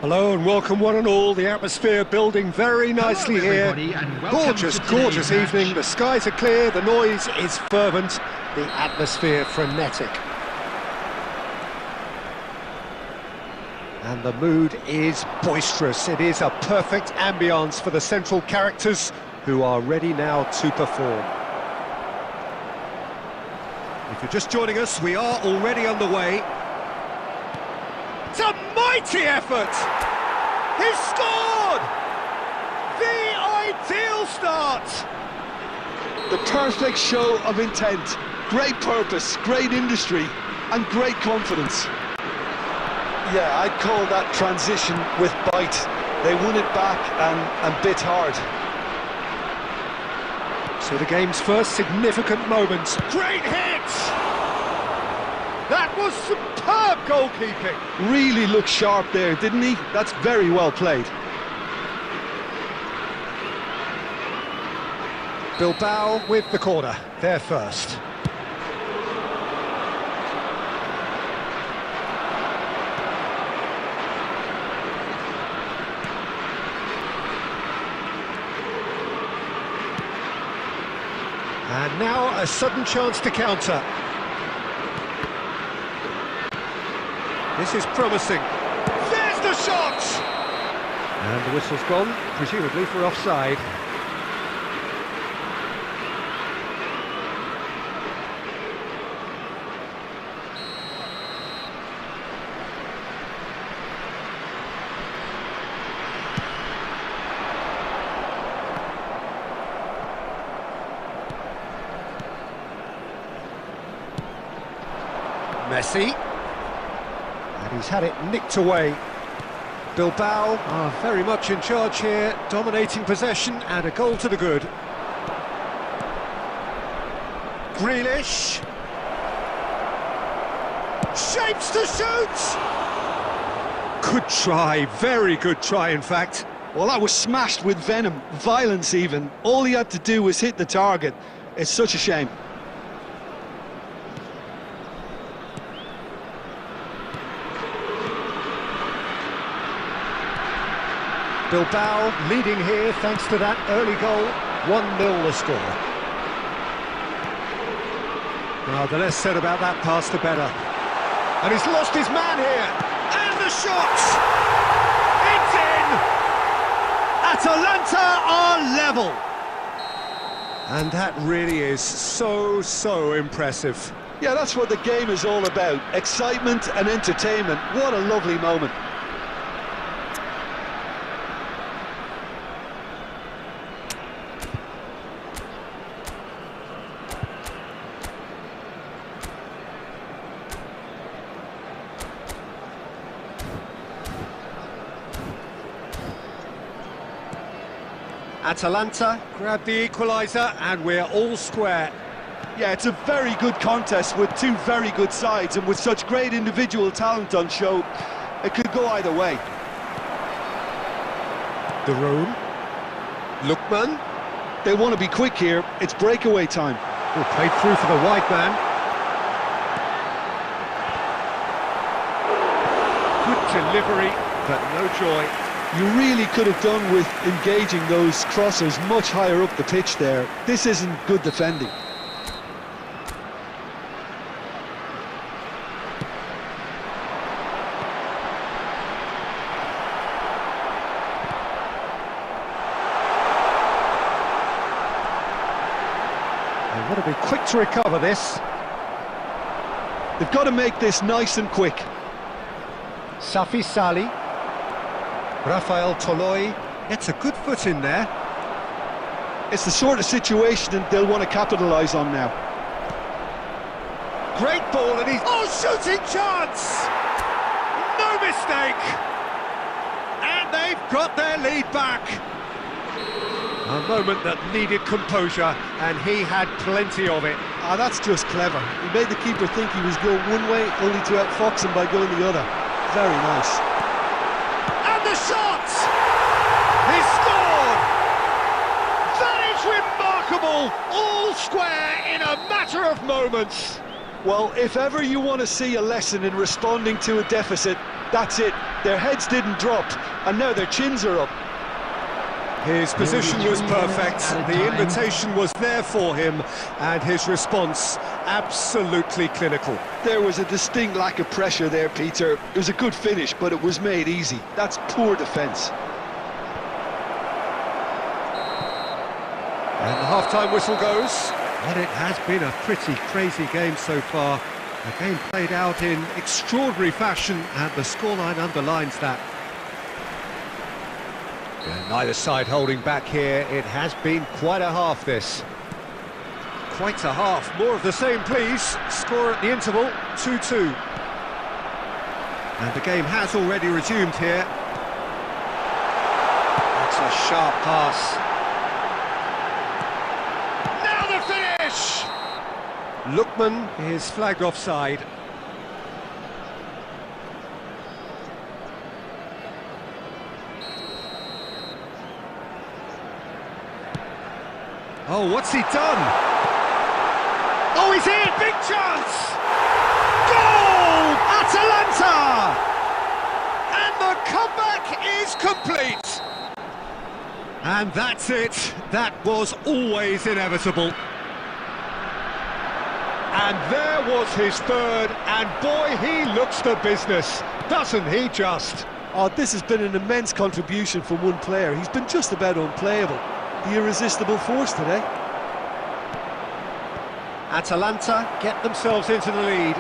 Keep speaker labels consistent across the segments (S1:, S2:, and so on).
S1: Hello and welcome one and all. The atmosphere building very nicely here. Gorgeous, gorgeous evening. The skies are clear, the noise is fervent, the atmosphere frenetic. And the mood is boisterous. It is a perfect ambience for the central characters who are ready now to perform. If you're just joining us, we are already underway. It's a mighty effort! He's scored! The ideal start!
S2: The perfect show of intent. Great purpose, great industry, and great confidence. Yeah, I'd call that transition with bite. They won it back and bit hard.
S1: So the game's first significant moments. Great hit! That was superb goalkeeping.
S2: Really looked sharp there, didn't he? That's very well played.
S1: Bilbao with the corner. They're first. And now a sudden chance to counter. This is promising. There's the shot! And the whistle's gone, presumably for offside. Messi. And he's had it nicked away. Bilbao are very much in charge here, dominating possession and a goal to the good. Grealish. Shapes to shoot! Good try, very good try in fact.
S2: Well, that was smashed with venom, violence even. All he had to do was hit the target. It's such a shame.
S1: Bilbao leading here thanks to that early goal. 1-0 the score. Now the less said about that pass the better. And he's lost his man here. And the shot! It's in! Atalanta are level! And that really is so impressive.
S2: Yeah, that's what the game is all about. Excitement and entertainment. What a lovely moment.
S1: Atalanta grab the equaliser and we're all square.
S2: Yeah, it's a very good contest with two very good sides, and with such great individual talent on show, it could go either way.
S1: The room. Lookman.
S2: They want to be quick here. It's breakaway time.
S1: Played through for the wide man. Good delivery, but no joy.
S2: You really could have done with engaging those crossers much higher up the pitch there. This isn't good defending.
S1: They want to be quick to recover this.
S2: They've got to make this nice and quick.
S1: Safi Sali. Rafael Toloi gets a good foot in there.
S2: It's the sort of situation that they'll want to capitalise on now.
S1: Great ball and he's... Oh, shooting chance! No mistake! And they've got their lead back. A moment that needed composure, and he had plenty of it.
S2: Ah, that's just clever. He made the keeper think he was going one way, only to outfox him by going the other. Very nice.
S1: And the shot! He scored! That is remarkable! All square in a matter of moments.
S2: Well, if ever you want to see a lesson in responding to a deficit, that's it. Their heads didn't drop, and now their chins are up.
S1: His position was perfect, the invitation was there for him, and his response absolutely clinical.
S2: There was a distinct lack of pressure there, Peter. It was a good finish, but it was made easy. That's poor defence.
S1: And the half-time whistle goes. And it has been a pretty crazy game so far. A game played out in extraordinary fashion, and the scoreline underlines that. Yeah, neither side holding back here. It has been quite a half, this. Quite a half. More of the same, please. Score at the interval, 2-2. And the game has already resumed here. That's a sharp pass. Lookman is flagged offside. Oh, what's he done? Oh, he's in! Big chance! Goal! Atalanta! And the comeback is complete! And that's it. That was always inevitable. And there was his third, and boy, he looks the business, doesn't he just?
S2: Oh, this has been an immense contribution from one player. He's been just about unplayable. The irresistible force today.
S1: Atalanta get themselves into the lead.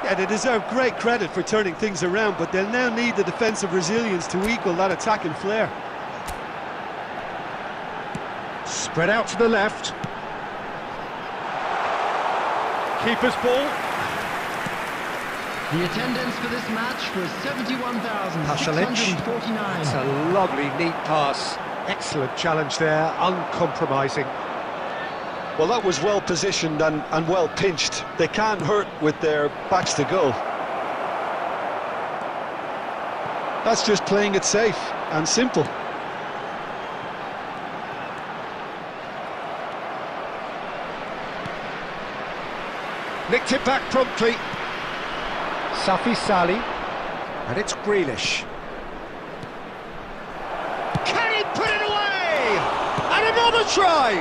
S2: Yeah, they deserve great credit for turning things around, but they'll now need the defensive resilience to equal that attacking flair.
S1: Spread out to the left. Keeper's ball.
S3: The attendance for this match was 71,649.
S1: That's a lovely, neat pass. Excellent challenge there, uncompromising.
S2: Well, that was well positioned and well pinched. They can't hurt with their backs to goal. That's just playing it safe and simple.
S1: Nicked it back promptly. Safi Sali. And it's Grealish. Can he put it away? And another try!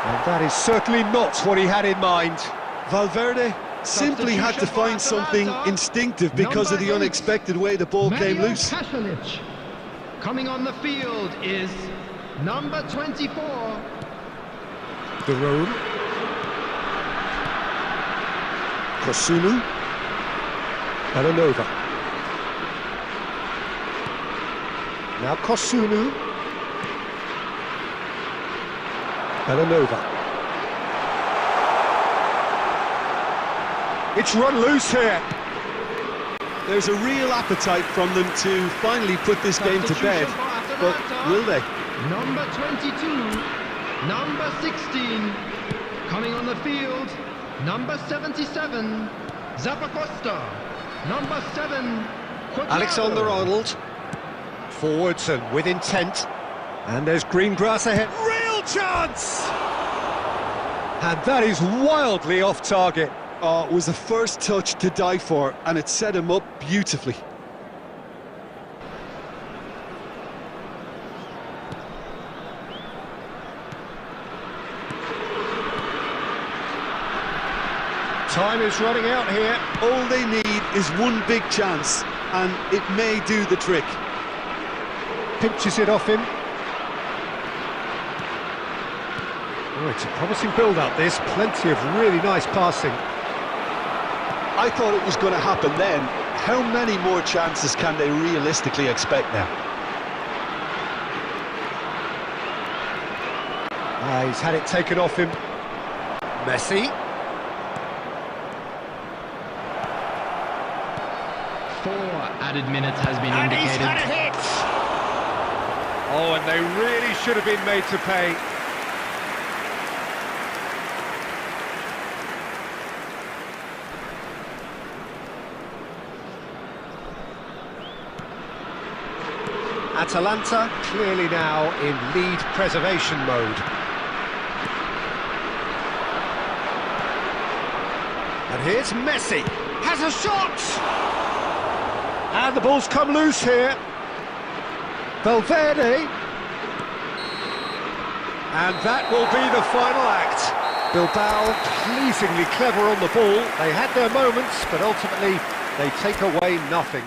S1: And that is certainly not what he had in mind.
S2: Valverde simply had to find something instinctive because of the unexpected way the ball came loose.
S3: Coming on the field is number 24.
S1: De Rome. Kosunu. Belanova. Now Kosunu. Belanova. It's run loose here.
S2: There's a real appetite from them to finally put this game to bed, but will they?
S3: Number 22, number 16, coming on the field, number 77, Zappacosta, number 7, Quadrado.
S1: Alexander-Arnold, forwards and with intent, and there's green grass ahead, real chance! And that is wildly off target.
S2: Oh, it was the first touch to die for, and it set him up beautifully.
S1: Time is running out here.
S2: All they need is one big chance, and it may do the trick.
S1: Pinches it off him. Oh, it's a promising build-up, this. Plenty of really nice passing.
S2: I thought it was going to happen then. How many more chances can they realistically expect now?
S1: He's had it taken off him. Messi.
S3: 4 added minutes has been
S1: And
S3: indicated.
S1: he's had a hit! Oh, and they really should have been made to pay. Atalanta clearly now in lead preservation mode. And here's Messi, has a shot! And the ball's come loose here. Valverde. And that will be the final act. Bilbao pleasingly clever on the ball. They had their moments, but ultimately they take away nothing.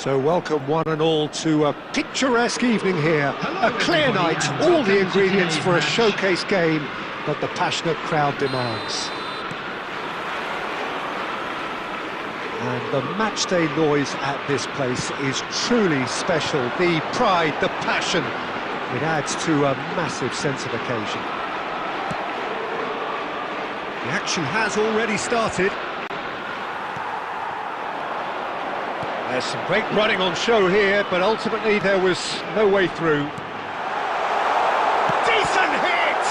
S1: So welcome one and all to a picturesque evening here.
S3: Hello,
S1: A clear
S3: everybody,
S1: night,
S3: and
S1: all
S3: welcome
S1: the
S3: to
S1: ingredients
S3: today's
S1: for a
S3: match.
S1: showcase game that the passionate crowd demands. And the matchday noise at this place is truly special. The pride, the passion, it adds to a massive sense of occasion. The action has already started. There's some great running on show here, but ultimately there was no way through. Decent hit!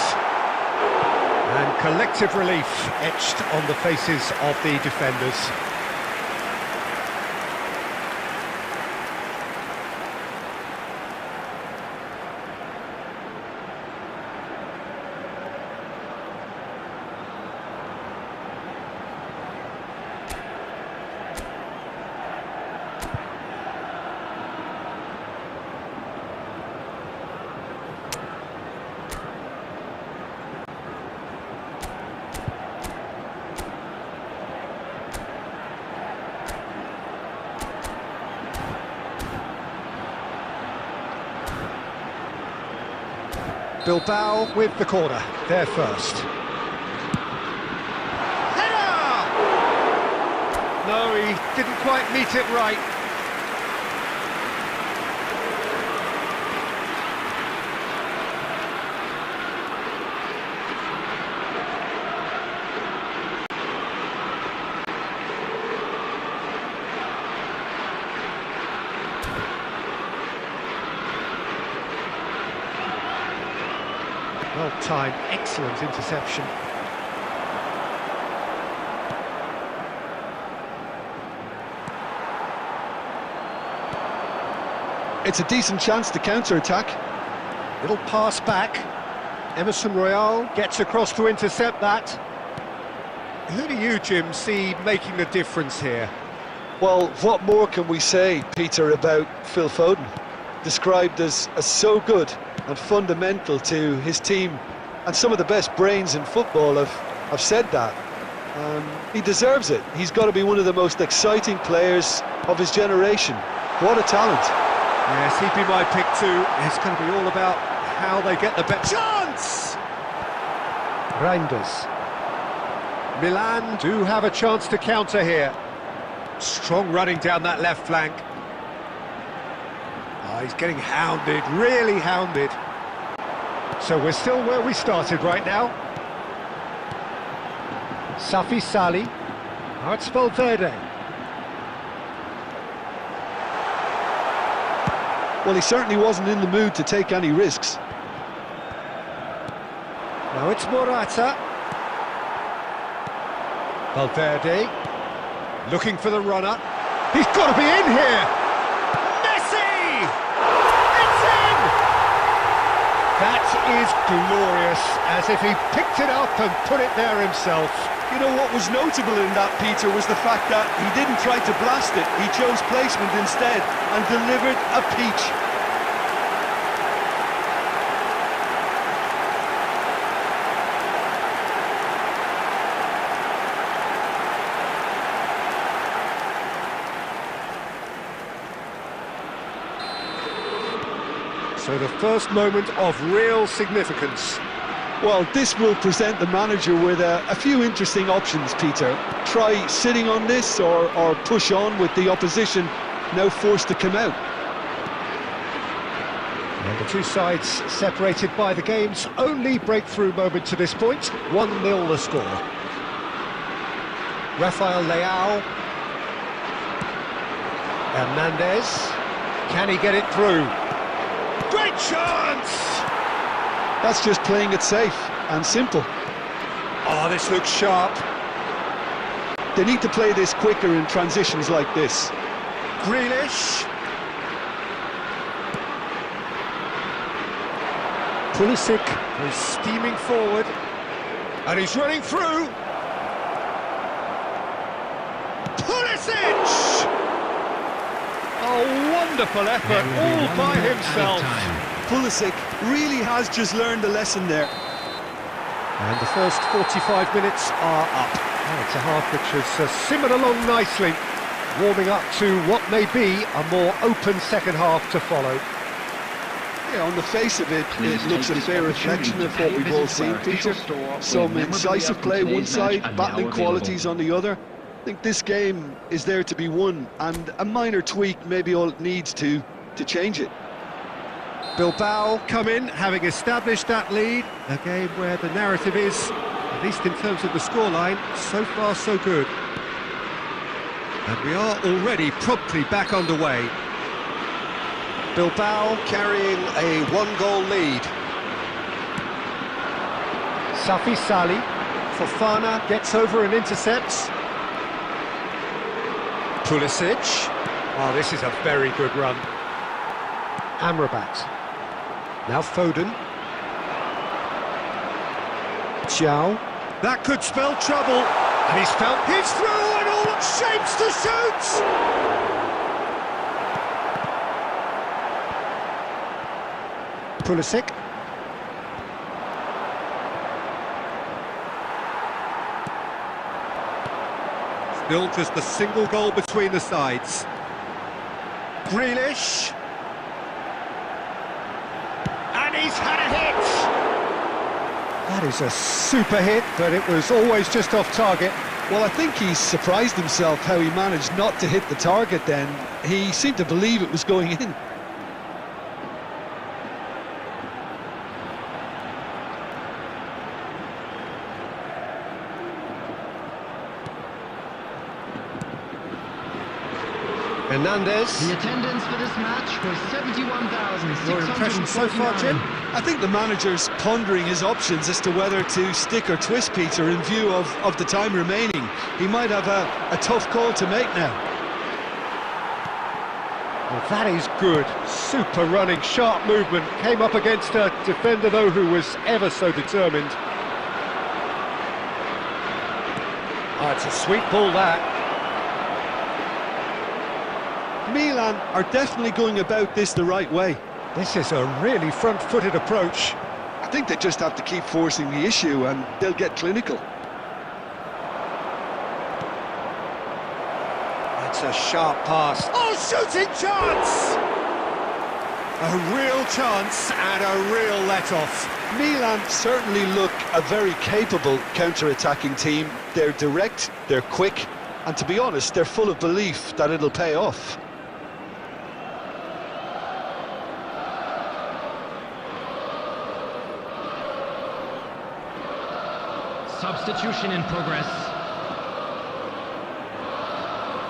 S1: And collective relief etched on the faces of the defenders. Bilbao with the corner, there first. Header! No, he didn't quite meet it right. Well timed, excellent interception.
S2: It's a decent chance to counter-attack.
S1: Little pass back. Emerson Royale gets across to intercept that. Who do you, Jim, see making the difference here?
S2: Well, what more can we say, Peter, about Phil Foden? Described as so good and fundamental to his team, and some of the best brains in football have said that. He deserves it. He's got to be one of the most exciting players of his generation. What a talent.
S1: Yes, he'd be my pick too. It's going to be all about how they get the best chance! Reinders. Milan do have a chance to counter here. Strong running down that left flank. Oh, he's getting hounded, really hounded. So we're still where we started right now. Safi Sali. Now it's Valverde.
S2: Well, he certainly wasn't in the mood to take any risks.
S1: Now it's Morata. Valverde. Looking for the runner. He's got to be in here! Messi! It's in! That is glorious, as if he picked it up and put it there himself.
S2: You know what was notable in that, Peter, was the fact that he didn't try to blast it. He chose placement instead and delivered a peach.
S1: So the first moment of real significance.
S2: Well, this will present the manager with a few interesting options, Peter. Try sitting on this or push on with the opposition now forced to come out.
S1: And the two sides separated by the game's only breakthrough moment to this point. 1-0 the score. Rafael Leao. Hernandez. Can he get it through? Great chance!
S2: That's just playing it safe and simple.
S1: Oh, this looks sharp.
S2: They need to play this quicker in transitions like this.
S1: Grealish. Pulisic is steaming forward. And he's running through. Pulisic! A wonderful effort all by himself.
S2: Pulisic really has just learned a lesson there.
S1: And the first 45 minutes are up. Oh, it's a half which has simmered along nicely. warming up to what may be a more open second half to follow.
S2: Yeah, on the face of it, it looks a fair reflection of what we've all seen, Peter. Some incisive play one side, battling qualities on the other. I think this game is there to be won, and a minor tweak maybe all it needs to change it.
S1: Bilbao come in, having established that lead. A game where the narrative is, at least in terms of the scoreline, so far so good. And we are already promptly back underway. Bilbao carrying a one-goal lead. Safi Sali. Fofana gets over and intercepts. Pulisic. Oh, this is a very good run. Amrabat. Now Foden. Xiao. That could spell trouble. And he's felt his through and all shapes to shoot! Pulisic. Still just a single goal between the sides. Grealish. And he's had a hit! That is a super hit, but it was always just off target.
S2: Well, I think he's surprised himself how he managed not to hit the target then. He seemed to believe it was going in.
S1: Hernandez.
S3: The attendance for this match was 71,600.
S1: Your impression so far, Jim?
S2: I think the manager's pondering his options as to whether to stick or twist, Peter, in view of the time remaining. He might have a tough call to make now.
S1: Well, that is good. Super running, sharp movement. Came up against a defender, though, who was ever so determined. Oh, it's a sweet ball, that.
S2: Milan are definitely going about this the right way.
S1: This is a really front-footed approach.
S2: I think they just have to keep forcing the issue and they'll get clinical.
S1: That's a sharp pass. Oh, shooting chance! A real chance and a real let-off.
S2: Milan certainly look a very capable counter-attacking team. They're direct, they're quick, and to be honest, they're full of belief that it'll pay off.
S3: Substitution in progress.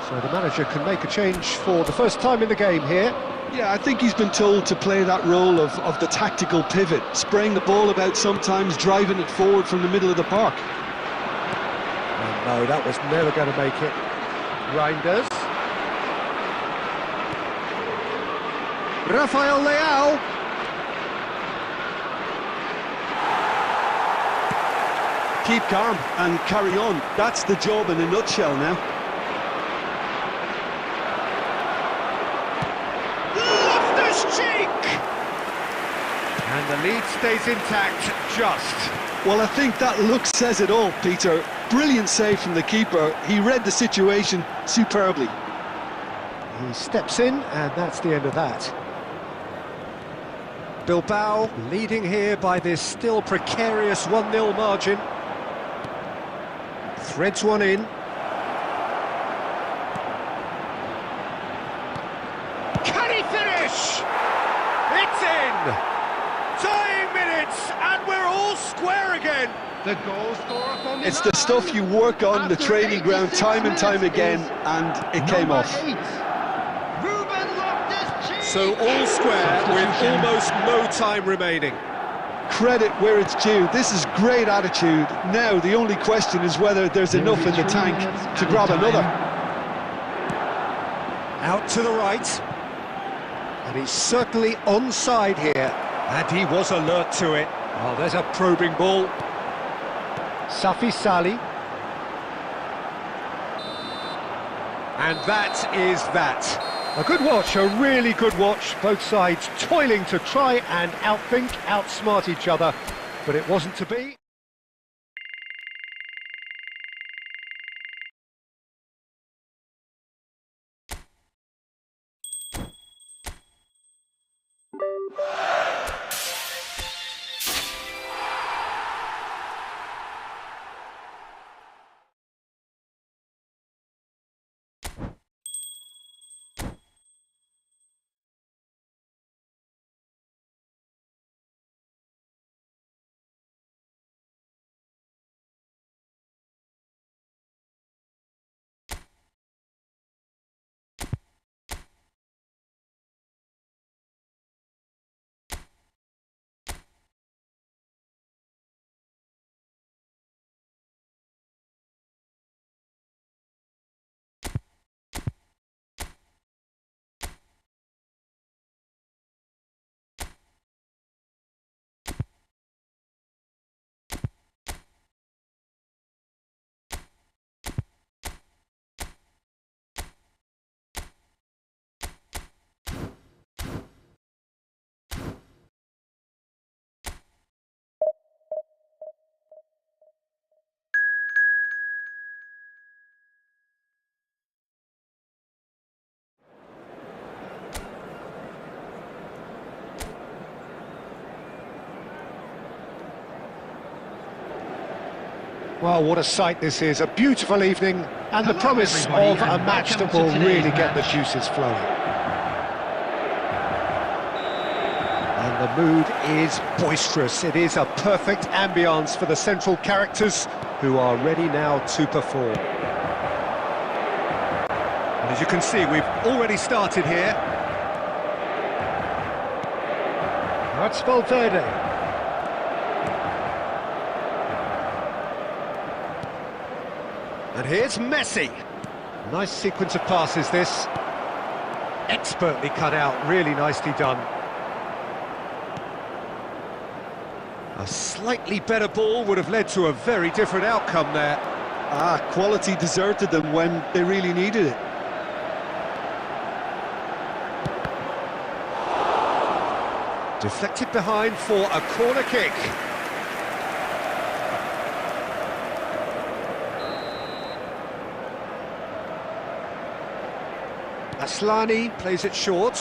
S1: So the manager can make a change for the first time in the game here.
S2: Yeah, I think he's been told to play that role of the tactical pivot, spraying the ball about sometimes, driving it forward from the middle of the park.
S1: Oh, no, that was never going to make it. Reinders. Rafael Leao.
S2: Keep calm and carry on. That's the job in a nutshell now.
S1: Loftus-Cheek! And the lead stays intact, just.
S2: Well, I think that look says it all, Peter. Brilliant save from the keeper. He read the situation superbly.
S1: He steps in, and that's the end of that. Bilbao leading here by this still precarious 1-0 margin. Threads one in. Can he finish? It's in! Tying minutes, and we're all square again.
S3: The goal scorer for Milan.
S2: It's the stuff you work on the training ground time and time again, and it came off.
S1: So all square with almost no time remaining.
S2: Credit where it's due. This is great attitude. Now the only question is whether there's enough in the tank to grab another.
S1: Out to the right. And he's certainly onside here. And he was alert to it. Oh, there's a probing ball. Safi Sali. And that is that. A good watch, a really good watch. Both sides toiling to try and outthink, outsmart each other. But it wasn't to be. Well, what a sight this is, a beautiful evening, and the promise of a match that will really get the juices flowing. And the mood is boisterous. It is a perfect ambience for the central characters, who are ready now to perform. And as you can see, we've already started here. That's Valverde. And here's Messi. Nice sequence of passes, this. Expertly cut out, really nicely done. A slightly better ball would have led to a very different outcome there.
S2: Quality deserted them when they really needed it.
S1: Deflected behind for a corner kick. Aslani plays it short.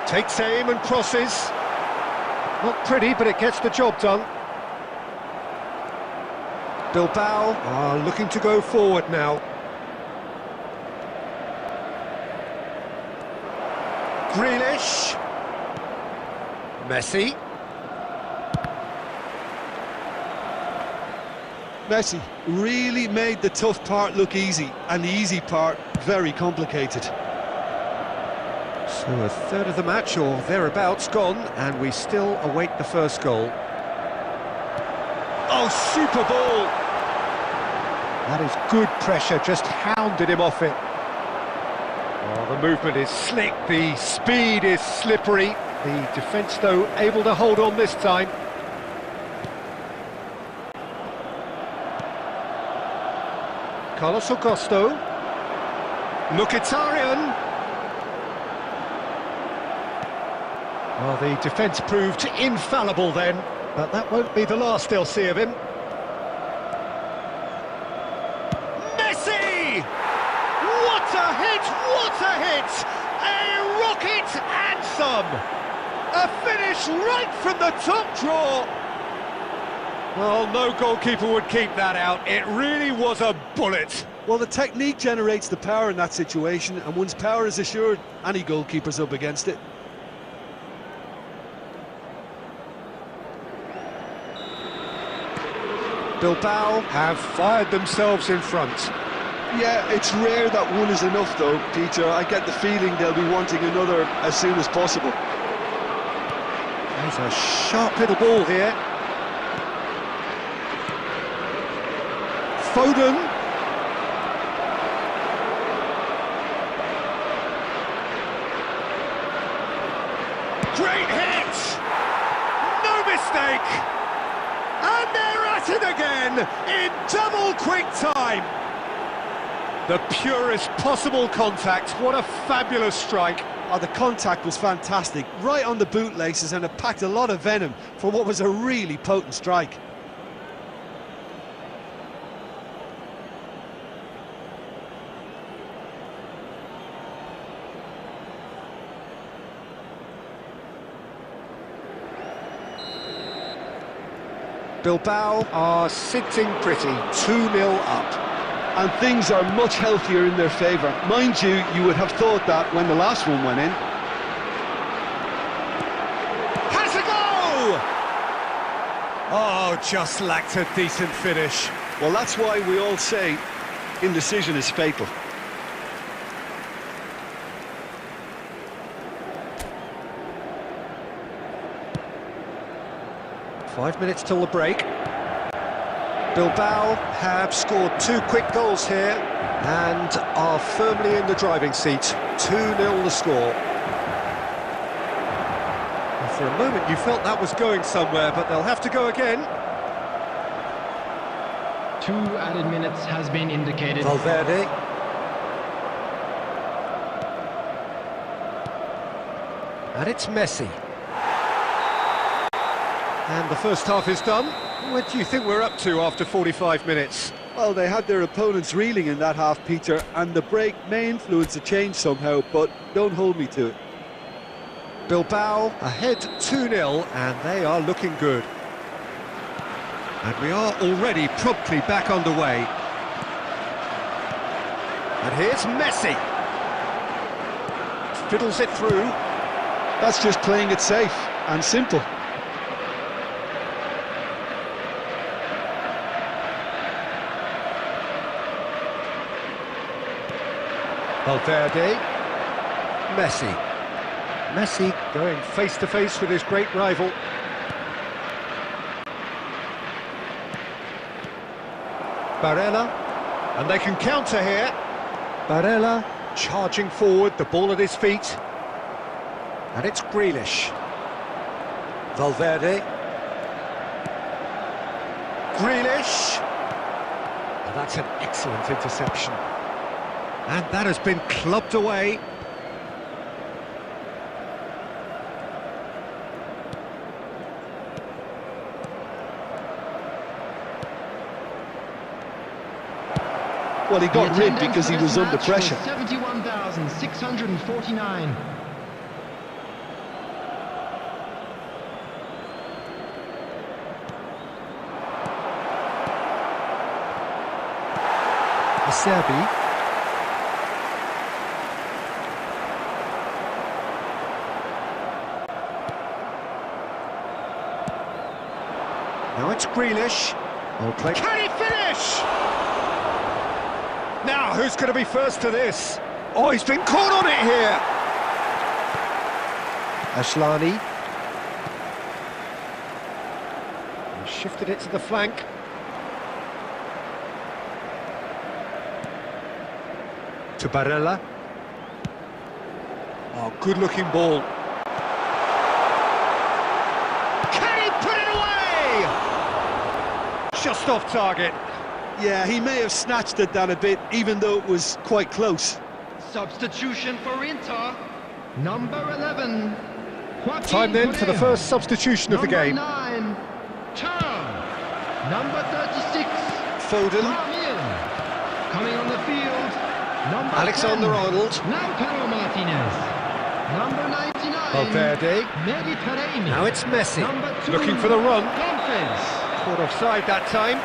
S1: Takes aim and crosses. Not pretty, but it gets the job done. Bilbao are looking to go forward now. Grealish. Messi.
S2: Messi really made the tough part look easy, and the easy part very complicated.
S1: So a third of the match, or thereabouts, gone, and we still await the first goal. Oh, super ball! That is good pressure, just hounded him off it. Oh, the movement is slick, the speed is slippery. The defence, though, able to hold on this time. Carlos Augusto. Mkhitaryan. Well, the defence proved infallible then, but that won't be the last they'll see of him. Messi! What a hit! What a hit! A rocket anthem! A finish right from the top draw! Well, no goalkeeper would keep that out. It really was a bullet.
S2: Well, the technique generates the power in that situation, and once power is assured, any goalkeeper's up against it.
S1: Bilbao have fired themselves in front.
S2: Yeah, it's rare that one is enough though, Peter. I get the feeling they'll be wanting another as soon as possible.
S1: There's a sharp little ball here. Foden. Great hit! No mistake! And they're at it again in double quick time. The purest possible contact. What a fabulous strike.
S2: Oh, the contact was fantastic, right on the bootlaces, and it packed a lot of venom for what was a really potent strike.
S1: Bilbao are sitting pretty, 2-0 up.
S2: And things are much healthier in their favour. Mind you, you would have thought that when the last one went in.
S1: Has a go! Oh, just lacked a decent finish.
S2: Well, that's why we all say indecision is fatal.
S1: Five minutes till the break. Bilbao have scored 2 quick goals here and are firmly in the driving seat. 2-0 the score. And for a moment you felt that was going somewhere, but they'll have to go again.
S3: 2 added minutes has been indicated.
S1: Valverde. And it's Messi. And the first half is done. What do you think we're up to after 45 minutes?
S2: Well, they had their opponents reeling in that half, Peter, and the break may influence a change somehow, but don't hold me to it.
S1: Bilbao ahead 2-0, and they are looking good. And we are already promptly back underway. And here's Messi. Fiddles it through.
S2: That's just playing it safe and simple.
S1: Valverde, Messi. Messi going face-to-face with his great rival. Barella, and they can counter here. Barella charging forward, the ball at his feet. And it's Grealish. Valverde. Grealish. And that's an excellent interception. And that has been clubbed away.
S2: Well, he got rid because he was under pressure.
S3: 71,649.
S1: Serbi. Now it's Grealish. Well played. Can he finish? Now, who's going to be first to this? Oh, he's been caught on it here. Ashlani. He shifted it to the flank. To Barella. Oh, good-looking ball. Can he put it away? Just off target.
S2: Yeah, he may have snatched it down a bit, even though it was quite close.
S3: Substitution for Inter. Number 11.
S1: Time then for the first substitution of the game.
S3: Number 9. Turn. Number 36.
S1: Foden.
S3: Coming on the field. Number
S1: Alexander-Arnold.
S3: Lautaro Martinez. Number 99.
S1: Valverde.
S3: Mediterranean.
S1: Now it's Messi.
S3: Number 2.
S1: Looking for the run.
S3: Lopez.
S1: Caught offside that time.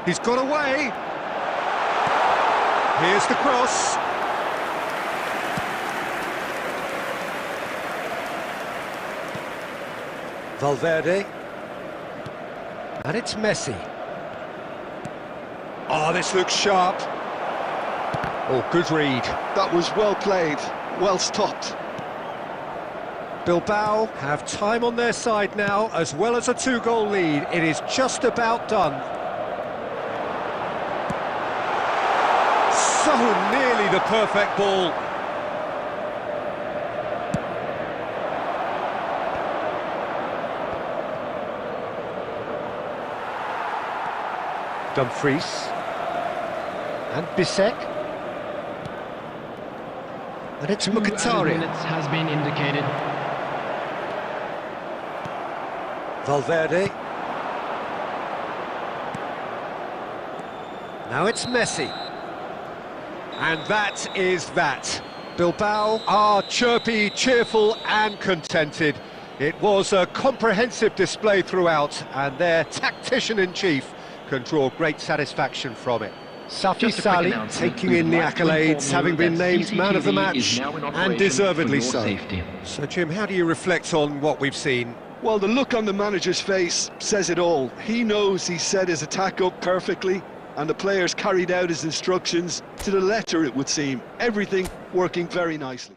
S1: He's got away. Here's the cross. Valverde. And it's Messi. Oh, this looks sharp. Oh, good read.
S2: That was well played, well stopped.
S1: Bilbao have time on their side now, as well as a 2-goal lead. It is just about done. So nearly the perfect ball. Dumfries. And Bissek. And it's
S3: 2 added
S1: Mkhitaryan.
S3: minutes has been indicated.
S1: Valverde. Now it's Messi. And that is that. Bilbao are chirpy, cheerful and contented. It was a comprehensive display throughout, and their tactician-in-chief can draw great satisfaction from it. Safi
S4: Just a quick
S1: Salih
S4: announcement.
S1: taking
S4: We
S1: in
S4: would
S1: the
S4: like to inform
S1: accolades,
S4: you
S1: having been
S4: that
S1: named man of the
S4: CCTV is
S1: match,
S4: now in
S1: and
S4: operation
S1: deservedly
S4: for your
S1: so.
S4: safety.
S1: So Jim, how do you reflect on what we've seen?
S2: Well, the look on the manager's face says it all. He knows he set his attack up perfectly, and the players carried out his instructions to the letter, it would seem. Everything working very nicely.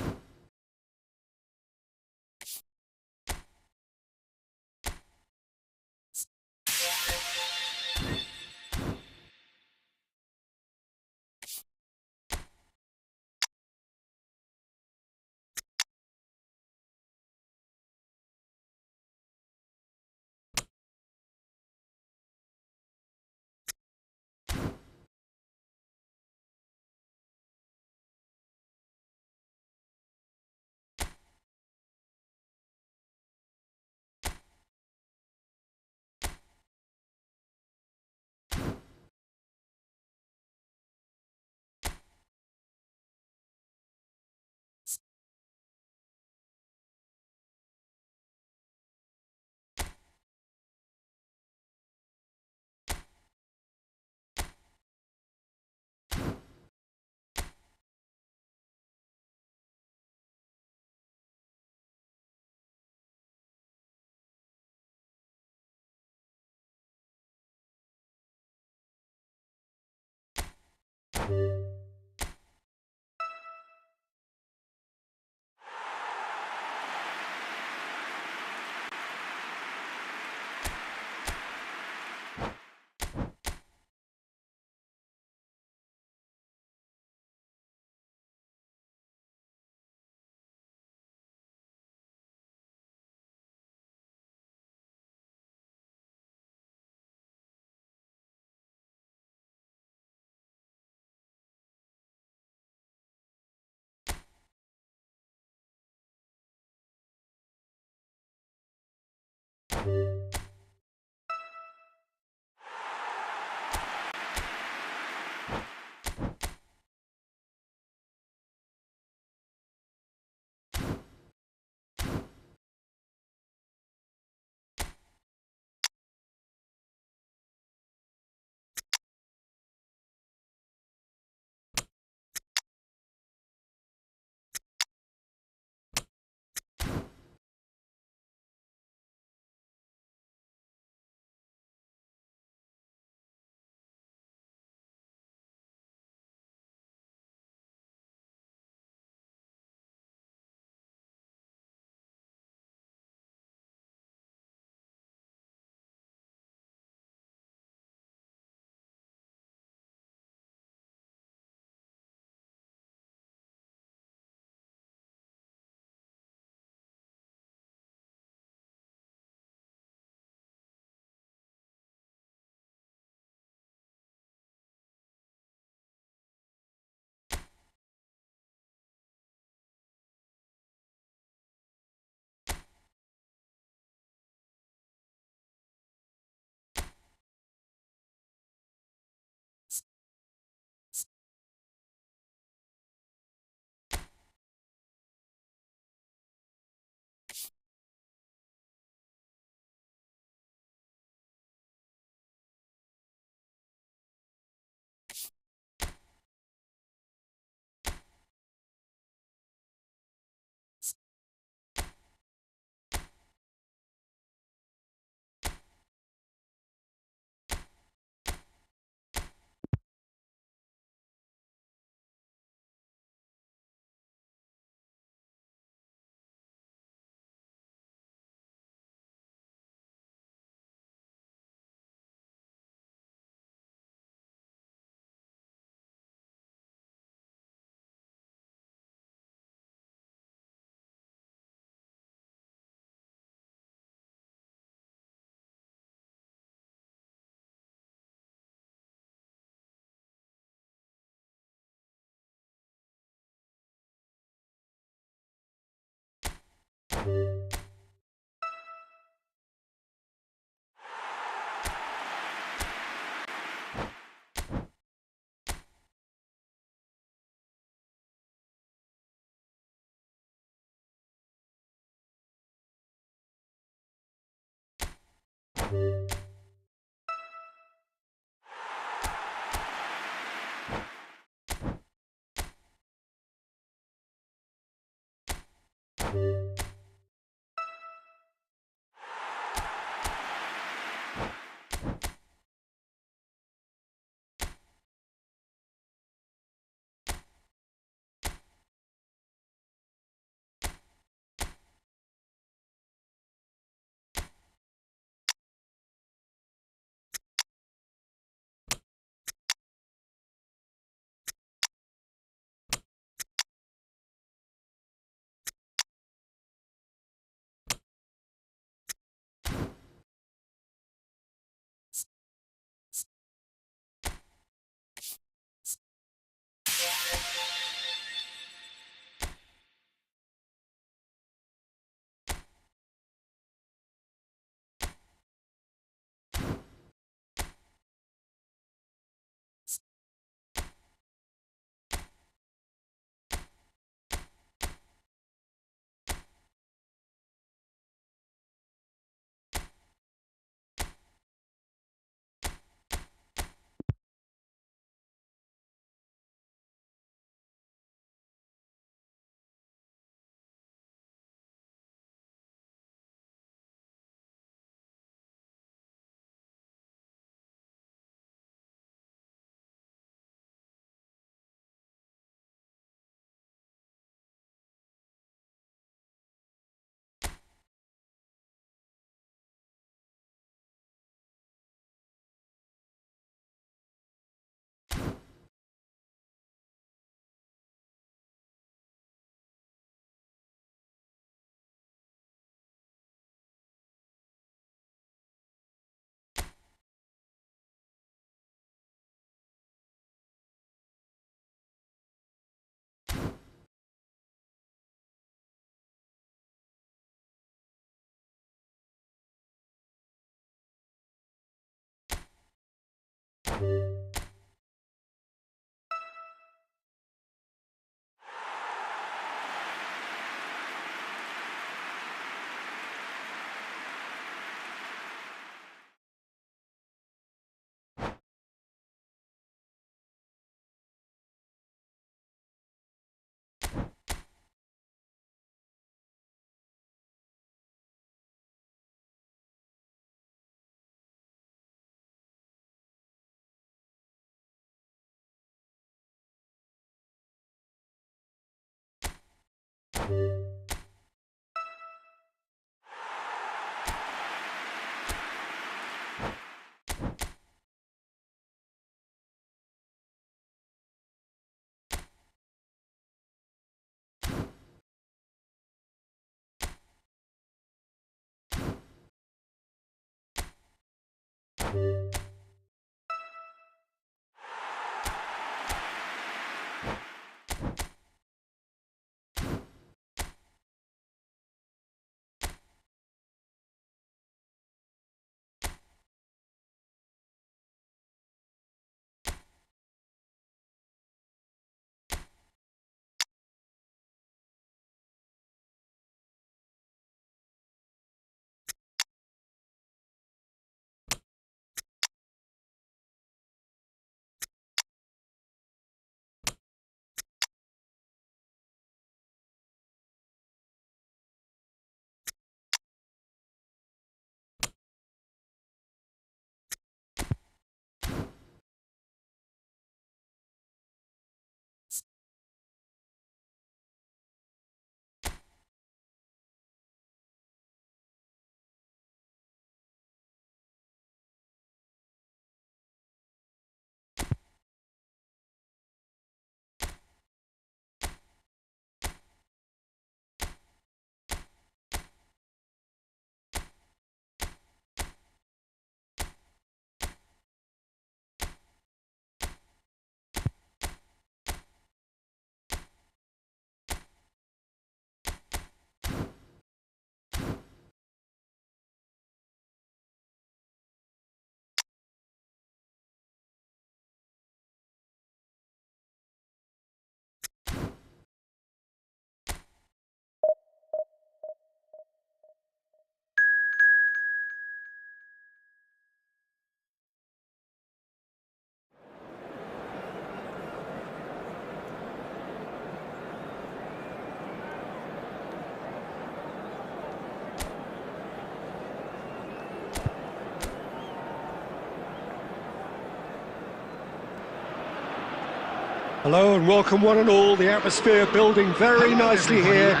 S1: Hello and welcome one and all. The atmosphere building very nicely here.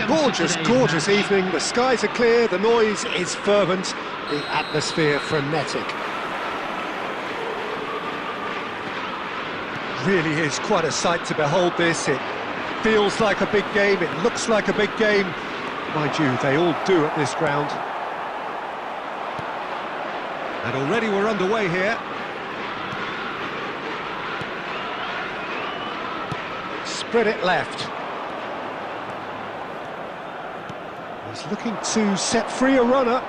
S1: Gorgeous, gorgeous evening. The skies are clear, the noise is fervent, the atmosphere frenetic. Really is quite a sight to behold this. It feels like a big game, it looks like a big game. Mind you, they all do at this ground. And already we're underway here. Spread it left. He's looking to set free a runner.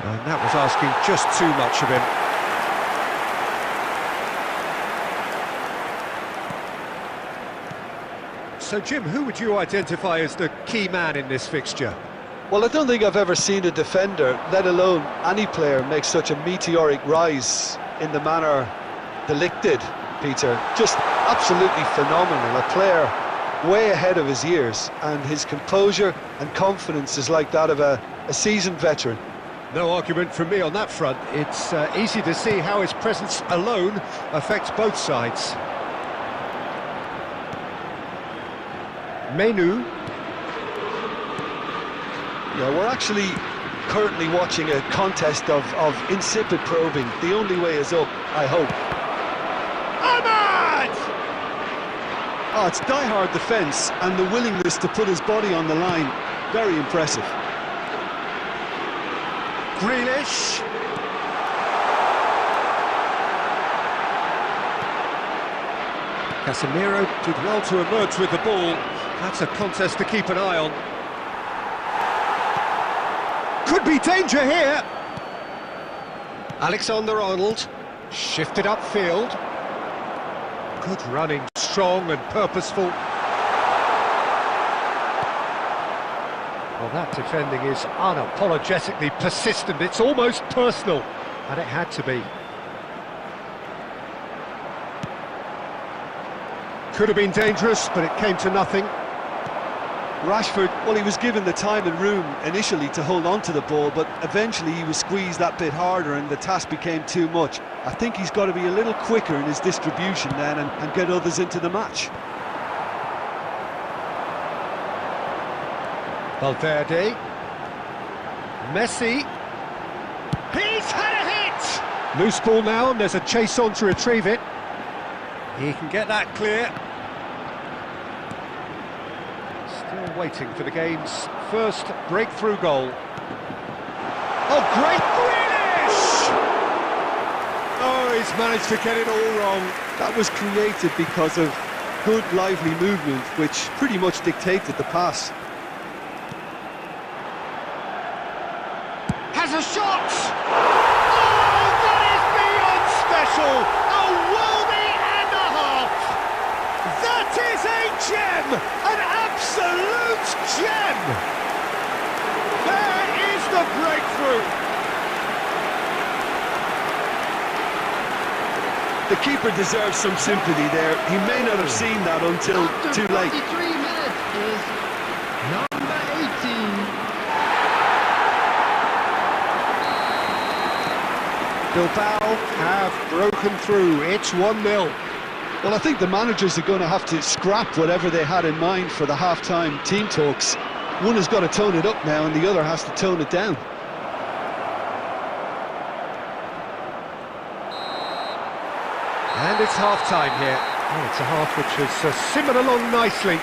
S1: And that was asking just too much of him. So Jim, who would you identify as the key man in this fixture?
S2: Well, I don't think I've ever seen a defender, let alone any player, make such a meteoric rise in the manner Delict did, Peter. Just absolutely phenomenal. A player way ahead of his years, and his composure and confidence is like that of a seasoned veteran.
S1: No argument from me on that front. It's easy to see how his presence alone affects both sides. Menu.
S2: Yeah, we're actually currently watching a contest of insipid probing. The only way is up, I hope.
S1: Ahmad!
S2: Oh, it's die-hard defence and the willingness to put his body on the line. Very impressive.
S1: Grealish. Casemiro did well to emerge with the ball. That's a contest to keep an eye on. Could be danger here. Alexander-Arnold, shifted upfield. Good running, strong and purposeful. Well, that defending is unapologetically persistent. It's almost personal, and it had to be. Could have been dangerous, but it came to nothing.
S2: Rashford, well, he was given the time and room initially to hold on to the ball, but eventually he was squeezed that bit harder and the task became too much. I think he's got to be a little quicker in his distribution then and get others into the match.
S1: Valverde. Messi. He's had a hit! Loose ball now, and there's a chase on to retrieve it. He can get that clear. Still waiting for the game's first breakthrough goal. Oh, great Grealish! Oh, he's managed to get it all wrong.
S2: That was created because of good, lively movement, which pretty much dictated the pass.
S1: Has a shot! Oh, that is beyond special! A worldie and a half! That is a gem! An absolute gem! There is the breakthrough!
S2: The keeper deserves some sympathy there. He may not have seen that until too late.
S3: 43 minutes is number 18.
S1: Bilbao have broken through. It's 1-0.
S2: Well, I think the managers are going to have to scrap whatever they had in mind for the half-time team talks. One has got to tone it up now and the other has to tone it down.
S1: And it's half-time here. Oh, it's a half which has simmered along nicely,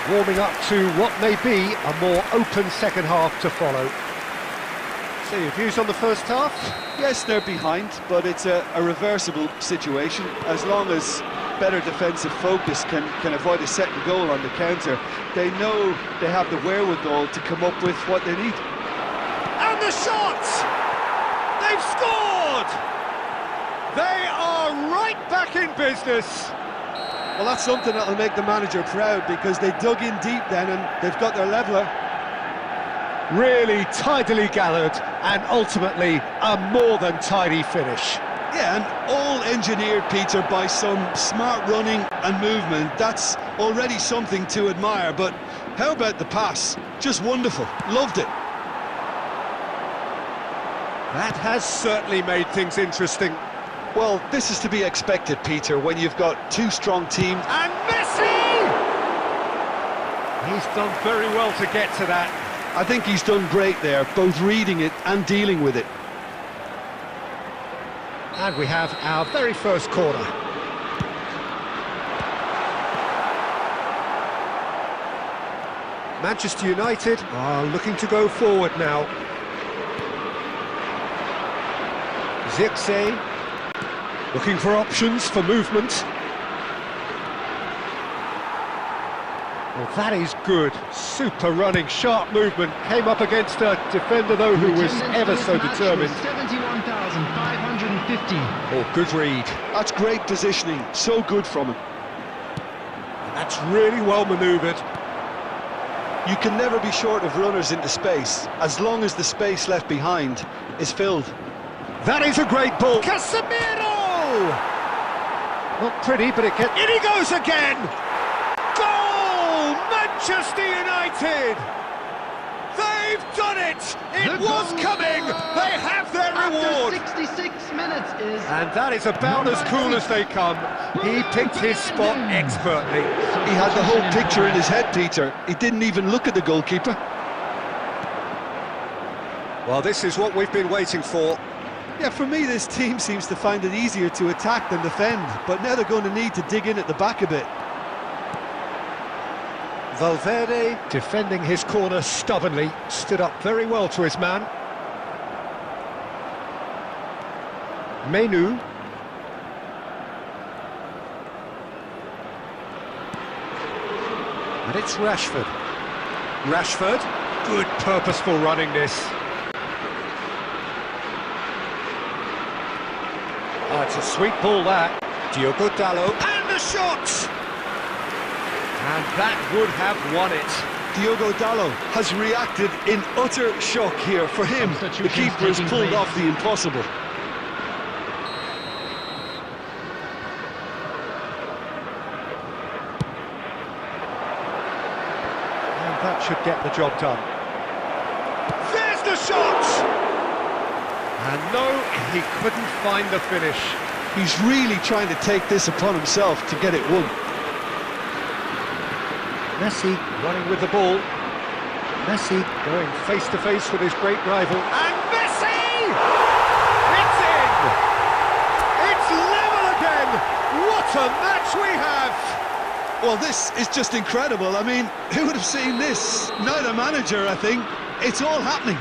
S1: warming up to what may be a more open second half to follow. So your views on the first half?
S2: Yes, they're behind, but it's a reversible situation. As long as better defensive focus can avoid a second goal on the counter, they know they have the wherewithal to come up with what they need.
S1: And the shot! They've scored! They are right back in business.
S2: Well, that's something that'll make the manager proud, because they dug in deep then and they've got their leveller.
S1: Really tidily gathered, and ultimately a more than tidy finish.
S2: Yeah, and all engineered, Peter, by some smart running and movement. That's already something to admire, but how about the pass? Just wonderful. Loved it.
S1: That has certainly made things interesting.
S2: Well, this is to be expected, Peter, when you've got two strong teams.
S1: And Messi! He's done very well to get to that.
S2: I think he's done great there, both reading it and dealing with it.
S1: And we have our very first corner. Manchester United are looking to go forward now. Zirkzee looking for options for movement. Well, that is good. Super running, sharp movement. Came up against a defender, though, who was ever so determined.
S3: 71,550.
S1: Oh, good read.
S2: That's great positioning. So good from him.
S1: That's really well manoeuvred.
S2: You can never be short of runners into space, as long as the space left behind is filled.
S1: That is a great ball. Casemiro! Not pretty, but it gets... In he goes again! Goal! Manchester United! They've done it! It was coming! They have their reward!
S3: After 66 minutes is...
S1: And that is about as cool as they come. He picked his spot expertly.
S2: He had the whole picture in his head, Peter. He didn't even look at the goalkeeper.
S1: Well, this is what we've been waiting for.
S2: Yeah, for me, this team seems to find it easier to attack than defend, but now they're going to need to dig in at the back a bit.
S1: Valverde, defending his corner stubbornly, stood up very well to his man. Menu. And it's Rashford. Rashford, good purposeful running this. It's a sweet ball, that. Diogo Dalot, and the shot! And that would have won it.
S2: Diogo Dalot has reacted in utter shock here. For him, the keeper has pulled off the impossible.
S1: And that should get the job done. There's the shot! And no, he couldn't find the finish.
S2: He's really trying to take this upon himself to get it won.
S1: Messi running with the ball. Messi going face-to-face with his great rival. And Messi! It's in! It's level again! What a match we have!
S2: Well, this is just incredible. I mean, who would have seen this? Not a manager, I think. It's all happening.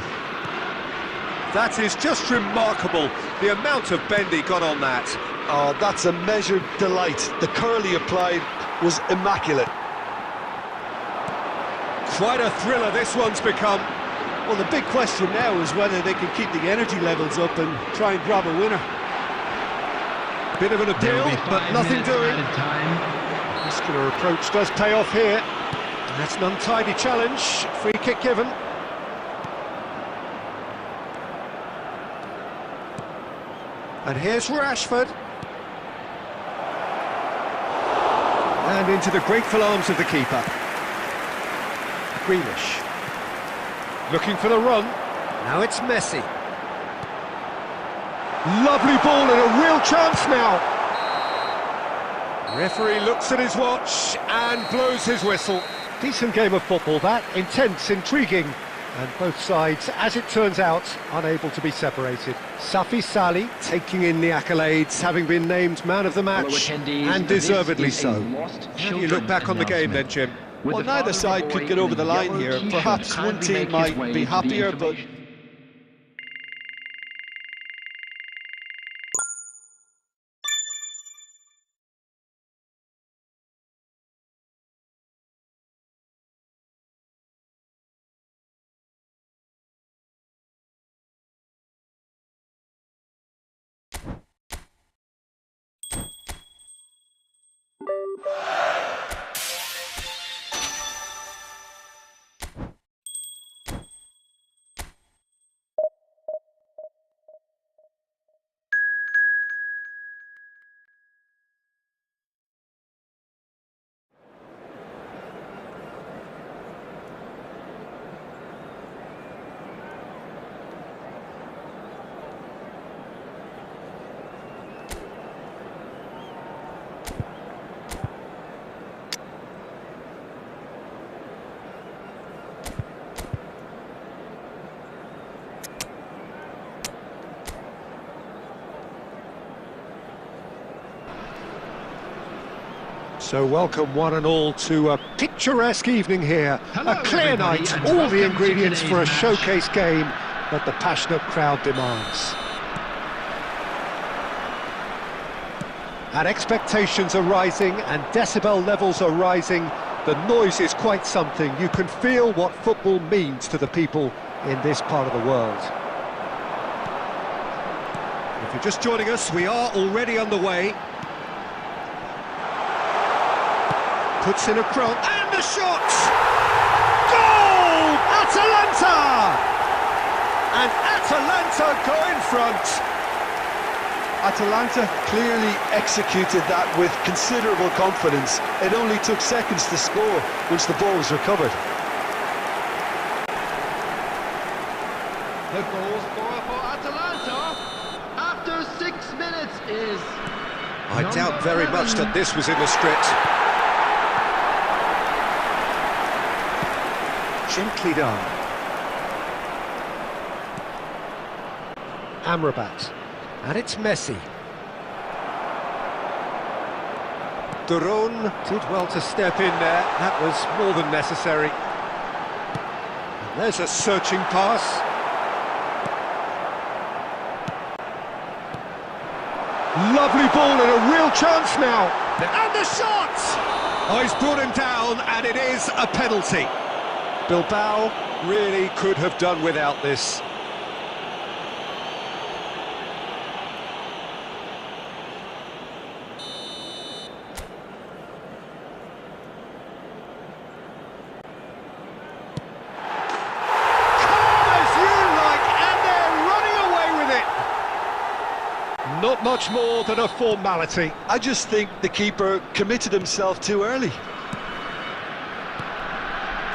S1: That is just remarkable, the amount of bend he got on that.
S2: Oh, that's a measured delight. The curl he applied was immaculate.
S1: Quite a thriller this one's become.
S2: Well, the big question now is whether they can keep the energy levels up and try and grab a winner.
S1: Bit of an appeal, but nothing doing. Muscular approach does pay off here. That's an untidy challenge. Free kick given. And here's Rashford. And into the grateful arms of the keeper. Grealish. Looking for the run. Now it's Messi. Lovely ball and a real chance now. Referee looks at his watch and blows his whistle. Decent game of football that, intense, intriguing, and both sides, as it turns out, unable to be separated. Safi Salih taking in the accolades, having been named man of the match, and deservedly so. How do you look back on the game then, Jim?
S2: Well, neither side could get over the line here. Perhaps one team might be happier, but...
S1: So welcome one and all to a picturesque evening here. A clear night, all the ingredients for a showcase game that the passionate crowd demands. And expectations are rising and decibel levels are rising. The noise is quite something. You can feel what football means to the people in this part of the world. If you're just joining us, we are already underway. Puts in a cross, and the shot! Goal! Atalanta! And Atalanta go in front.
S2: Atalanta clearly executed that with considerable confidence. It only took seconds to score once the ball was recovered.
S3: The goal scorer for Atalanta after 6 minutes is...
S1: I doubt very much that this was in the script. Gently done. Amrabat. And it's Messi. Duron did well to step in there. That was more than necessary. And there's a searching pass. Lovely ball and a real chance now. And the shot! Oh, he's brought him down, and it is a penalty. Bilbao really could have done without this. not much more than a formality.
S2: I just think the keeper committed himself too early.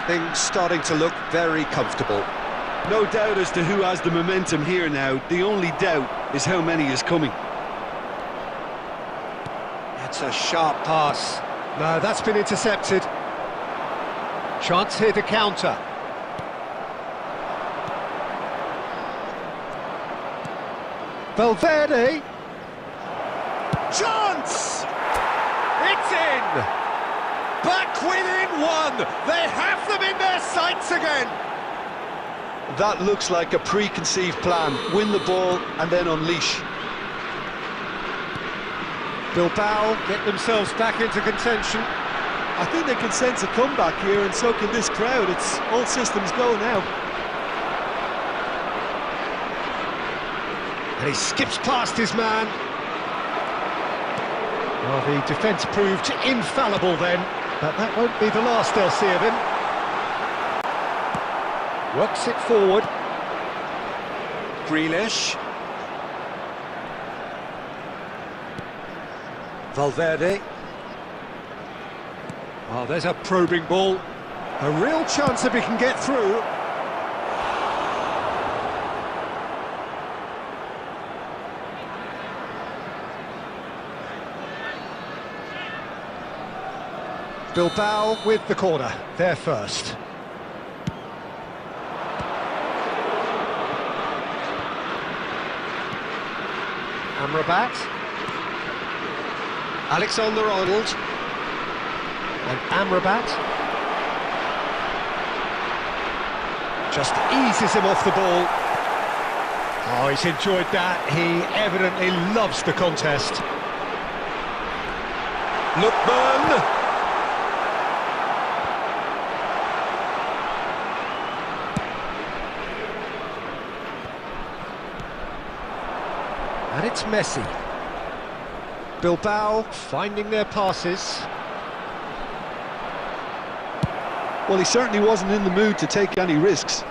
S1: Things starting to look very comfortable.
S2: No doubt as to who has the momentum here now. The only doubt is how many is coming.
S1: That's a sharp pass. No, that's been intercepted. Chance here to counter. Valverde. Chance! It's in! Back within one! They have them in their sights again!
S2: That looks like a preconceived plan. Win the ball and then unleash.
S1: Bilbao get themselves back into contention.
S2: I think they can sense a comeback here, and so can this crowd. It's all systems go now.
S1: And he skips past his man. Well, the defence proved infallible then, but that won't be the last they'll see of him. Works it forward. Grealish. Valverde. Oh, there's a probing ball. A real chance if he can get through. Bilbao with the corner, they're first. Amrabat. Alexander-Arnold. And Amrabat. Just eases him off the ball. Oh, he's enjoyed that. He evidently loves the contest. Lookman. And it's Messi. Bilbao finding their passes.
S2: Well, he certainly wasn't in the mood to take any risks.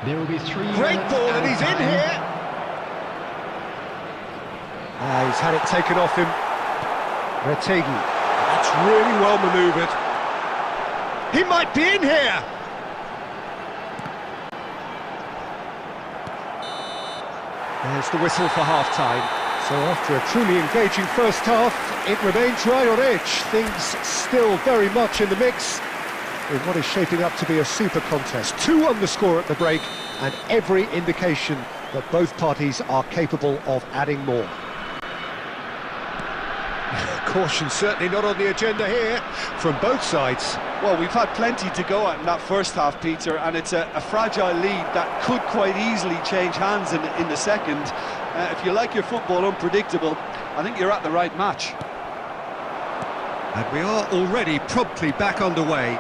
S3: There will be 3
S1: Great ball, and he's in here. He's had it taken off him. Retegi. That's really well manoeuvred. He might be in here. There's the whistle for half-time. So after a truly engaging first half, it remains right on edge. Things still very much in the mix in what is shaping up to be a super contest. 2 on the score at the break, and every indication that both parties are capable of adding more. Caution certainly not on the agenda here from both sides.
S2: Well, we've had plenty to go at in that first half, Peter, and it's a fragile lead that could quite easily change hands in the second. If you like your football unpredictable, I think you're at the right match.
S1: And we are already promptly back underway.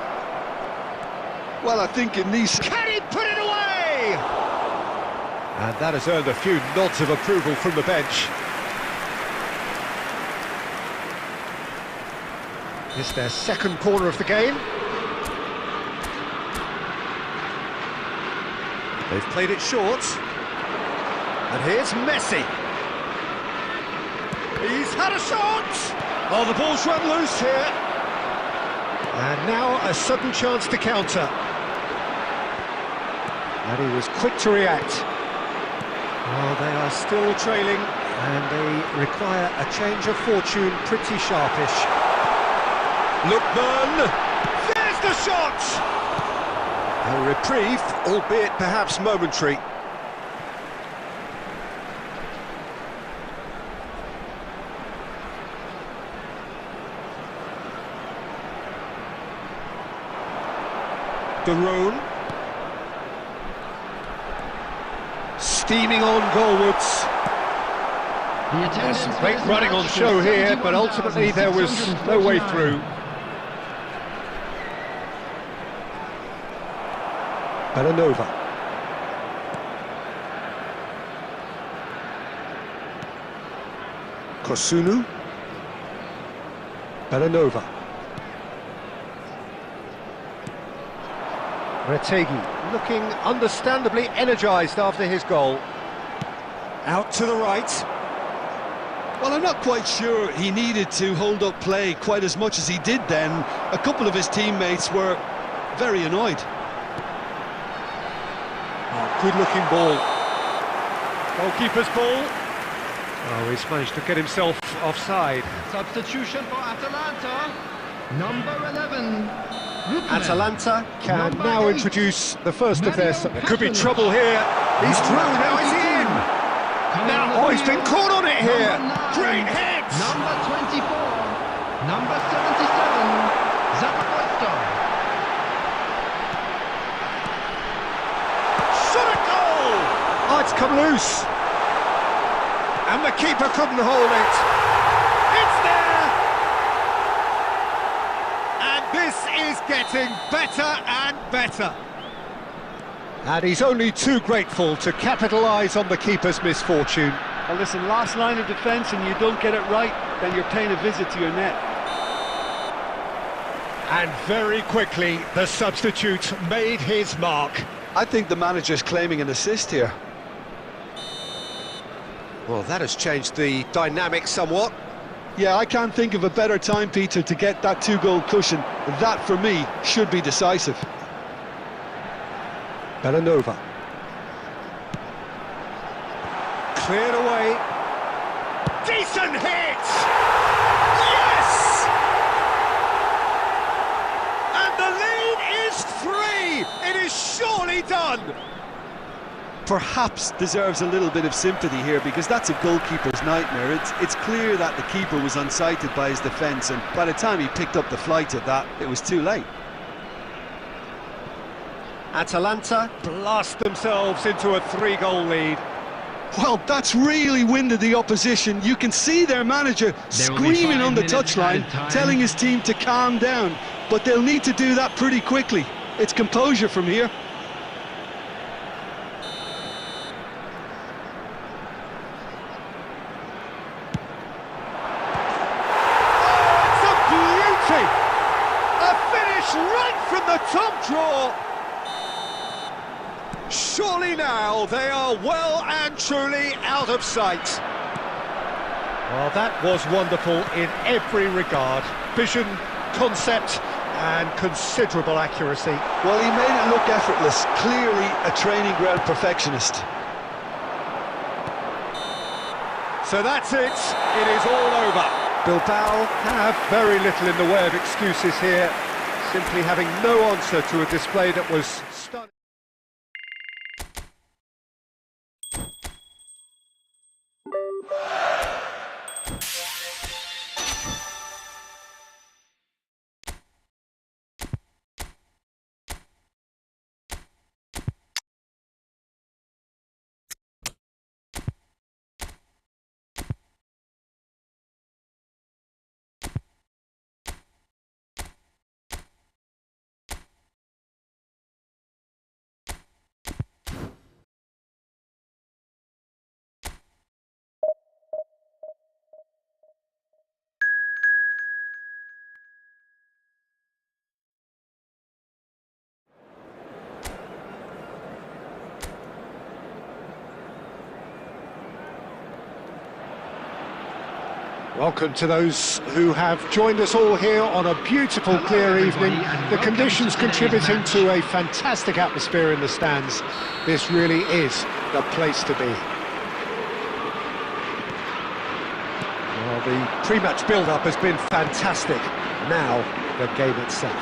S2: Well, I think in these...
S1: Can he put it away? And that has earned a few nods of approval from the bench. It's their second corner of the game. They've played it short. And here's Messi. He's had a shot! Oh, the ball's run loose here. And now a sudden chance to counter. And he was quick to react. Well, they are still trailing, and they require a change of fortune, pretty sharpish. Lookman! There's the shot! A reprieve, albeit perhaps momentary. Daron. Steaming on goalwards. There's some great running on show here, but ultimately there was no way through. Belanova. Kosunu. Belanova. Retegi looking understandably energised after his goal. Out to the right.
S2: Well, I'm not quite sure he needed to hold up play quite as much as he did then. A couple of his teammates were very annoyed.
S1: Oh, good-looking ball. Goalkeeper's ball. Oh, he's managed to get himself offside.
S3: Substitution for Atalanta, number 11.
S1: Atalanta can now introduce the first of their...
S3: There
S1: could be trouble here. He's through, now is he in? Now, oh, he's been caught on it here. Great hits!
S3: Number 24, number 77, Zapata.
S1: Shot a goal! Oh, it's come loose. And the keeper couldn't hold it. It's there! And this is getting better and better. And he's only too grateful to capitalise on the keeper's misfortune.
S2: Well, listen, last line of defence and you don't get it right, then you're paying a visit to your net.
S1: And very quickly, the substitute made his mark.
S2: I think the manager's claiming an assist here.
S1: Well, that has changed the dynamic somewhat.
S2: Yeah, I can't think of a better time, Peter, to get that two-goal cushion. That, for me, should be decisive.
S1: Bellanova. Cleared away. Decent hit! Yes! And the lead is 3! It is surely done!
S2: Perhaps deserves a little bit of sympathy here, because that's a goalkeeper's nightmare. It's clear that the keeper was unsighted by his defence, and by the time he picked up the flight of that, it was too late.
S1: Atalanta blast themselves into a 3-goal lead.
S2: Well, that's really winded the opposition. You can see their manager screaming on the touchline, telling his team to calm down, but they'll need to do that pretty quickly. It's composure from here.
S1: Right from the top draw. Surely now they are well and truly out of sight. Well, that was wonderful in every regard. Vision, concept and considerable accuracy.
S2: Well, he made it look effortless. Clearly a training ground perfectionist.
S1: So that's it. It is all over. Bilbao have very little in the way of excuses here. Simply having no answer to a display that was stunning. Welcome to those who have joined us all here on a beautiful, clear evening. The conditions contributing to a fantastic atmosphere in the stands. This really is the place to be. Well, the pre-match build-up has been fantastic. Now, the game itself.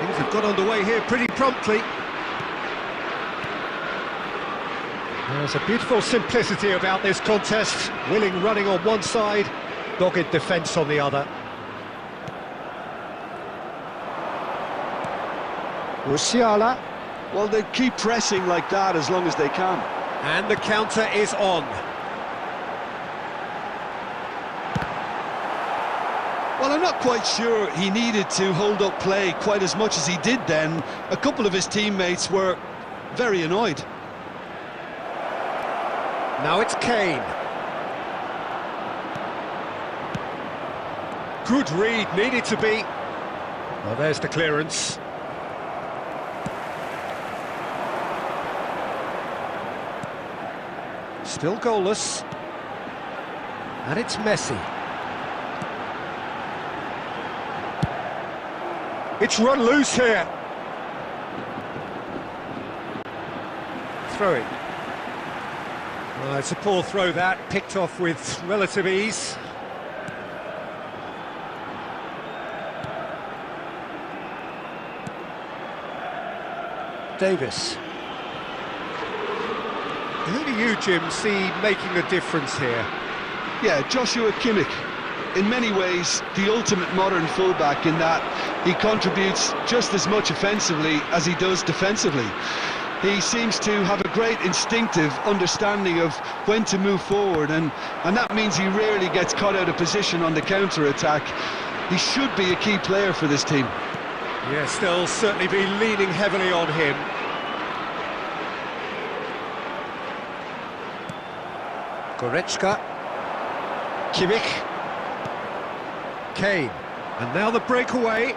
S1: Things have got underway here pretty promptly. There's a beautiful simplicity about this contest. Willing running on one side, dogged defence on the other. Musiala.
S2: Well, they keep pressing like that as long as they can.
S1: And the counter is on.
S2: Well, I'm not quite sure he needed to hold up play quite as much as he did then. A couple of his teammates were very annoyed.
S1: Now it's Kane. Good read, needed to be. Well, there's the clearance. Still goalless. And it's Messi. It's run loose here. Throw it. It's a poor throw that, picked off with relative ease. Davis. Who do you, Jim, see making a difference here?
S2: Yeah, Joshua Kimmich. In many ways, the ultimate modern fullback in that he contributes just as much offensively as he does defensively. He seems to have a great instinctive understanding of when to move forward, and that means he rarely gets caught out of position on the counter-attack. He should be a key player for this team.
S1: Yes, they'll certainly be leaning heavily on him. Goretzka. Kimmich. Kane. And now the breakaway.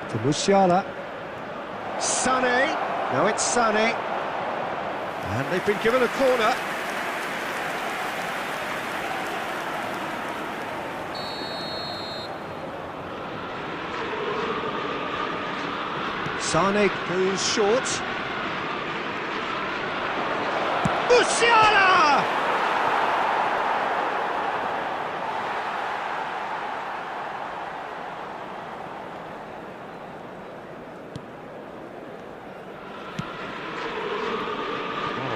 S1: To Musiala. Sané. Now it's Sané. And they've been given a corner. Sané goes short. Musiala!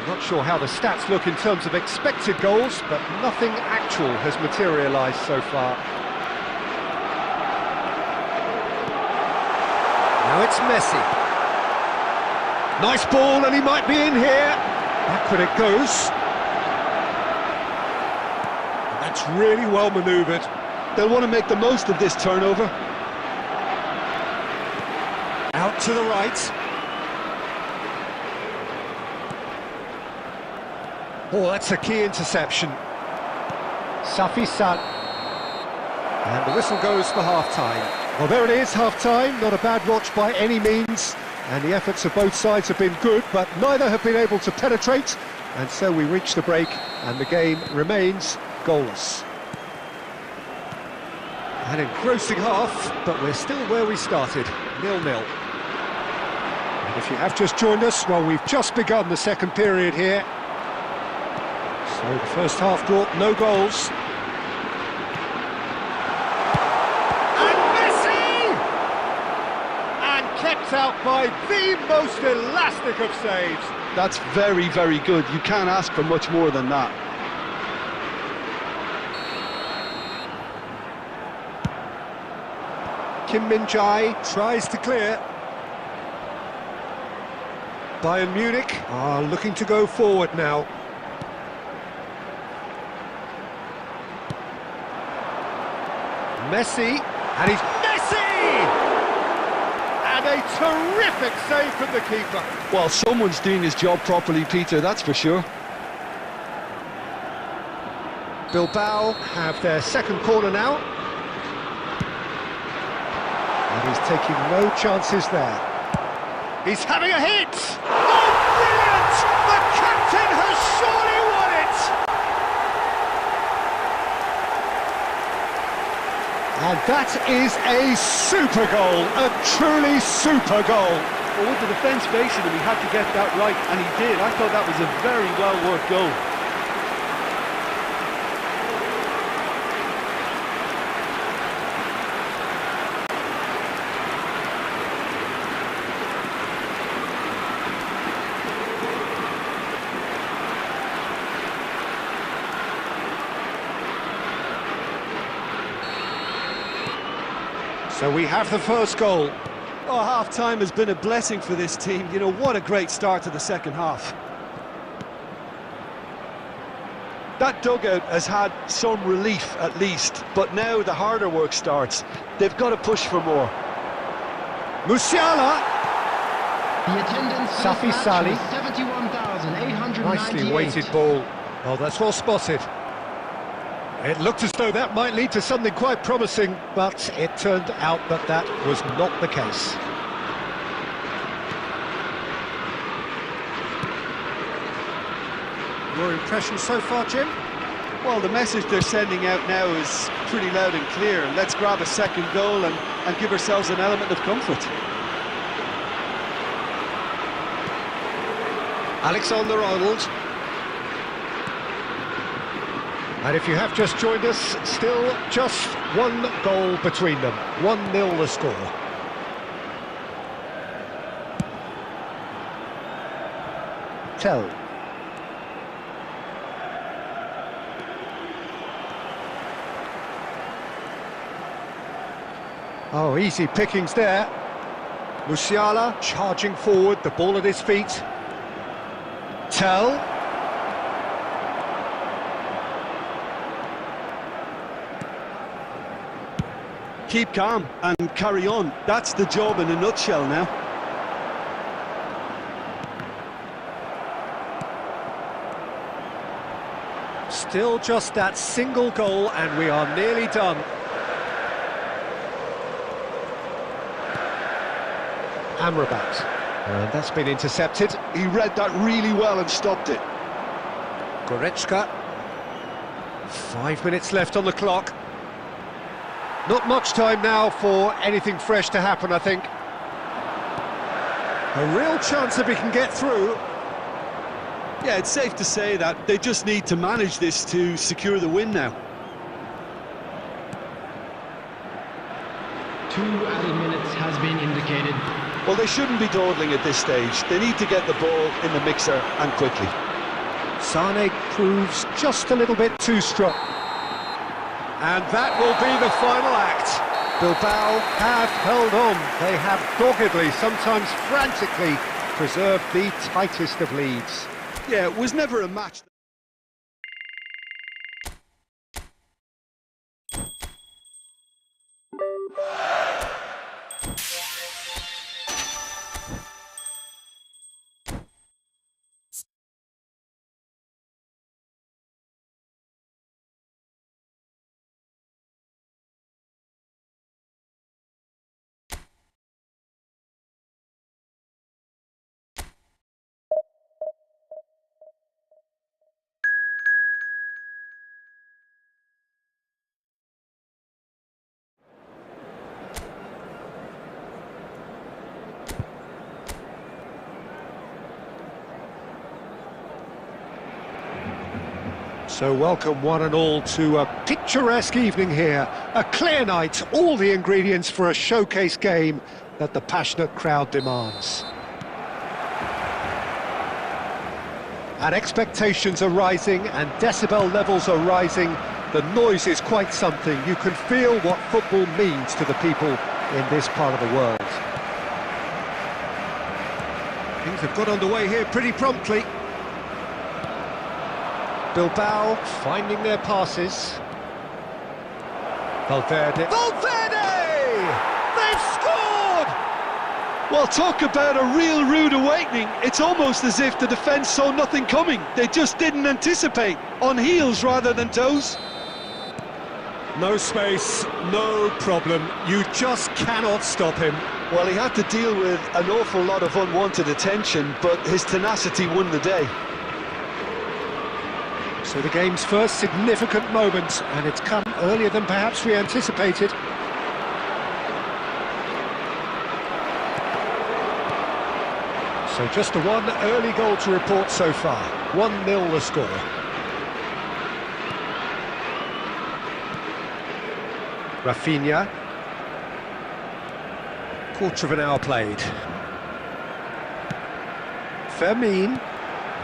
S1: Not sure how the stats look in terms of expected goals, but nothing actual has materialised so far. Now it's Messi. Nice ball, and he might be in here. Backward it goes. And that's really well manoeuvred.
S2: They'll want to make the most of this turnover.
S1: Out to the right. Oh, that's a key interception. Safi Sal. And the whistle goes for half-time. Well, there it is, half-time. Not a bad watch by any means. And the efforts of both sides have been good, but neither have been able to penetrate. And so we reach the break, and the game remains goalless. An engrossing half, but we're still where we started, 0-0. And if you have just joined us, well, we've just begun the second period here. So the first half brought no goals. And Messi! And kept out by the most elastic of saves.
S2: That's very, very good. You can't ask for much more than that.
S1: Kim Min-jae tries to clear. Bayern Munich are looking to go forward now. Messi, and he's Messi! And a terrific save from the keeper.
S2: Well, someone's doing his job properly, Peter, that's for sure.
S1: Bilbao have their second corner now. And he's taking no chances there. He's having a hit! Oh, brilliant! The captain has surely won it! And that is a super goal, a truly super goal.
S2: Well, with the defence facing him, he had to get that right, and he did. I thought that was a very well-worked goal.
S1: So we have the first goal.
S2: Oh, half-time has been a blessing for this team. You know, what a great start to the second half. That dugout has had some relief, at least, but now the harder work starts. They've got to push for more.
S1: Musiala!
S3: The attendance
S1: Safi Sali.
S3: 71,898.
S1: Nicely weighted ball. Oh, that's well spotted. It looked as though that might lead to something quite promising, but it turned out that that was not the case. Your impression so far, Jim?
S2: Well, the message they're sending out now is pretty loud and clear. Let's grab a second goal and give ourselves an element of comfort.
S1: Alexander-Arnold. And if you have just joined us, still just one goal between them. 1-0 the score. Tell. Oh, easy pickings there. Musiala charging forward, the ball at his feet. Tell.
S2: Keep calm and carry on. That's the job in a nutshell now.
S1: Still just that single goal and we are nearly done. Amrabat. And that's been intercepted.
S2: He read that really well and stopped it.
S1: Goretzka. 5 minutes left on the clock. Not much time now for anything fresh to happen, I think. A real chance if he can get through.
S2: Yeah, it's safe to say that they just need to manage this to secure the win now.
S3: 2 added minutes has been indicated.
S2: Well, they shouldn't be dawdling at this stage. They need to get the ball in the mixer and quickly.
S1: Sane proves just a little bit too strong. And that will be the final act. Bilbao have held on. They have doggedly, sometimes frantically, preserved the tightest of leads.
S2: Yeah, it was never a match.
S1: So welcome one and all to a picturesque evening here. A clear night, all the ingredients for a showcase game that the passionate crowd demands. And expectations are rising and decibel levels are rising. The noise is quite something. You can feel what football means to the people in this part of the world. Things have got underway here pretty promptly. Bilbao finding their passes. Valverde. They've scored!
S2: Well, talk about a real rude awakening. It's almost as if the defence saw nothing coming. They just didn't anticipate. On heels rather than toes.
S1: No space, no problem. You just cannot stop him.
S2: Well, he had to deal with an awful lot of unwanted attention, but his tenacity won the day.
S1: So the game's first significant moment, and it's come earlier than perhaps we anticipated. So just the one early goal to report so far. 1-0 the score. Rafinha. Quarter of an hour played. Fermin,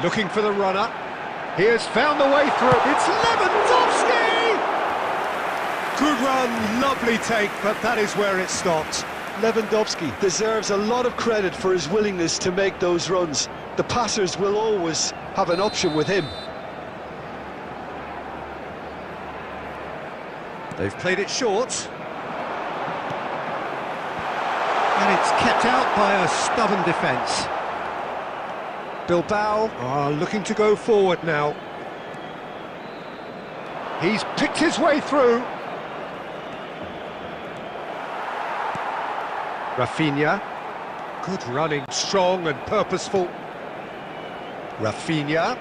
S1: looking for the runner. He has found the way through. It's Lewandowski! Good run, lovely take, but that is where it stopped.
S2: Lewandowski deserves a lot of credit for his willingness to make those runs. The passers will always have an option with him.
S1: They've played it short. And it's kept out by a stubborn defence. Bilbao are looking to go forward now. He's picked his way through. Rafinha. Good running, strong and purposeful. Rafinha.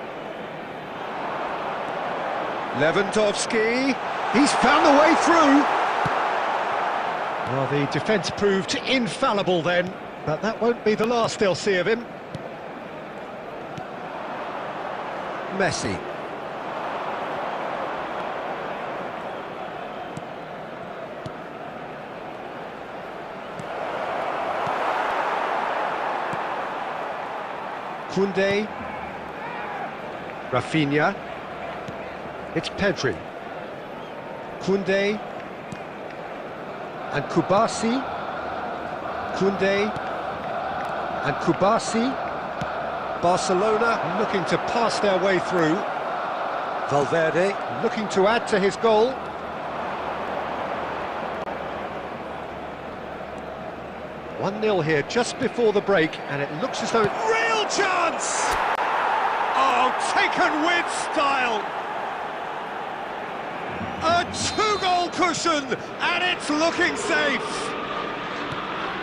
S1: Lewandowski, he's found the way through. Well, the defence proved infallible then, but that won't be the last they'll see of him. Messi. Koundé. Rafinha. It's Pedri. Koundé. And Kubasi. Koundé. And Kubasi. Barcelona looking to pass their way through. Valverde looking to add to his goal. One 0 here just before the break, and it looks as though... Real chance! Oh, taken with style! A two-goal cushion, and it's looking safe!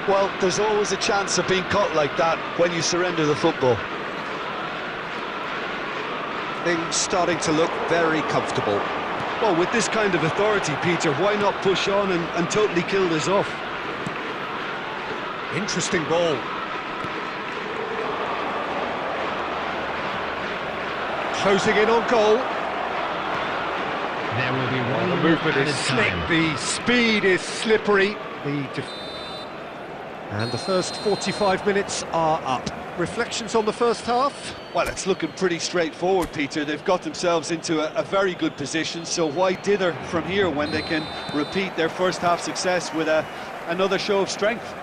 S2: Well, there's always a chance of being caught like that when you surrender the football.
S1: Things starting to look very comfortable.
S2: Well, with this kind of authority, Peter, why not push on and totally kill this off?
S1: Interesting ball. Closing in on goal.
S3: There will be one
S1: The movement
S3: at
S1: is
S3: a
S1: slick,
S3: time.
S1: the speed is slippery. And the first 45 minutes are up. Reflections on the first half?
S2: Well, it's looking pretty straightforward, Peter. They've got themselves into a very good position, so why dither from here when they can repeat their first half success with another show of strength?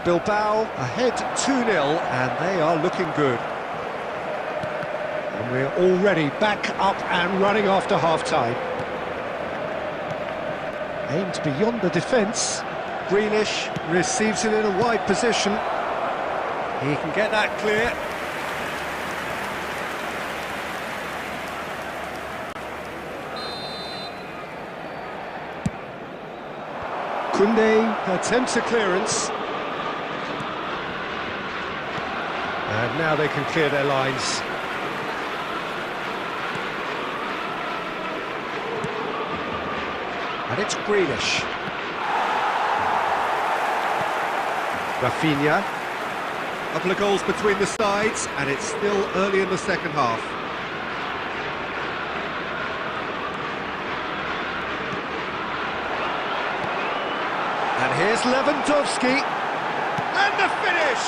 S1: Bilbao ahead 2-0, and they are looking good. And we're already back up and running after half-time. Aimed beyond the defence. Grealish receives it in a wide position. He can get that clear. Koundé attempts a clearance. And now they can clear their lines. And it's Grealish. Rafinha. A couple of goals between the sides, and it's still early in the second half. And here's Lewandowski. And the finish!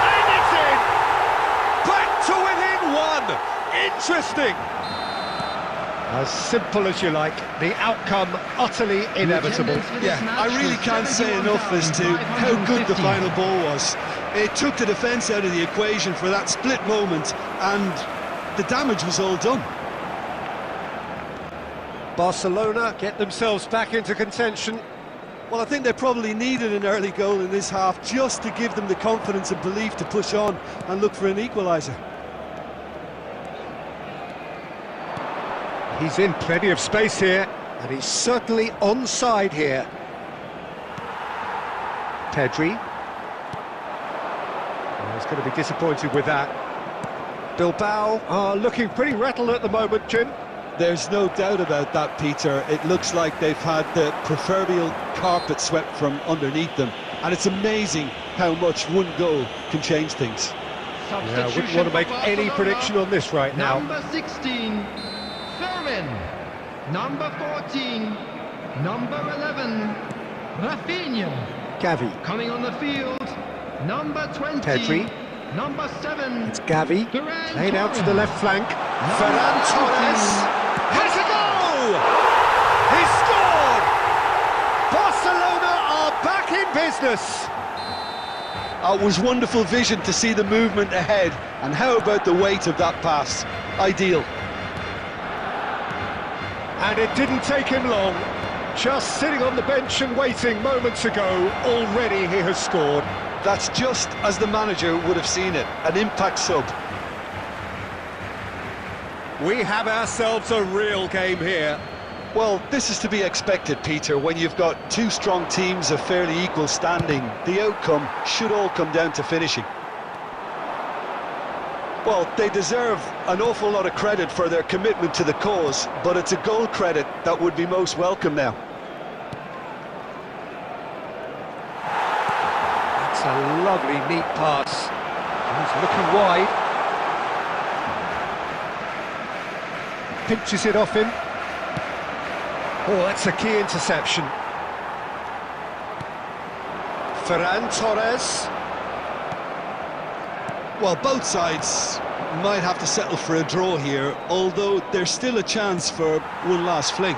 S1: And it's in! Back to within one! Interesting! As simple as you like, the outcome utterly inevitable.
S2: Yeah, I really can't say enough as to how good the final ball was. It took the defence out of the equation for that split moment, and the damage was all done.
S1: Barcelona get themselves back into contention.
S2: Well, I think they probably needed an early goal in this half just to give them the confidence and belief to push on and look for an equaliser.
S1: He's in plenty of space here, and he's certainly onside here. Pedri. Oh, he's going to be disappointed with that. Bilbao are looking pretty rattled at the moment, Jim.
S2: There's no doubt about that, Peter. It looks like they've had the proverbial carpet swept from underneath them, and it's amazing how much one goal can change things.
S1: Yeah, I wouldn't want to make any prediction on this right now.
S3: Number 16, Turnip. Number 14, number 11, Rafinha.
S1: Gavi.
S3: Coming on the field, number 20,
S1: Pedri.
S3: number 7.
S1: It's Gavi.
S3: Ferran
S1: Played out to the
S3: Torres.
S1: left flank.
S3: Number
S1: Ferran Torres.
S3: 18.
S1: Has a goal! He scored! Barcelona are back in business.
S2: It was wonderful vision to see the movement ahead, and how about the weight of that pass? Ideal.
S1: And it didn't take him long. Just sitting on the bench and waiting moments ago, already he has scored.
S2: That's just as the manager would have seen it, an impact sub.
S1: We have ourselves a real game here.
S2: Well, this is to be expected, Peter, when you've got two strong teams of fairly equal standing. The outcome should all come down to finishing. Well, they deserve an awful lot of credit for their commitment to the cause, but it's a goal credit that would be most welcome now.
S1: That's a lovely, neat pass. He's looking wide. Pinches it off him. Oh, that's a key interception. Ferran Torres.
S2: Well, both sides might have to settle for a draw here, although there's still a chance for one last fling.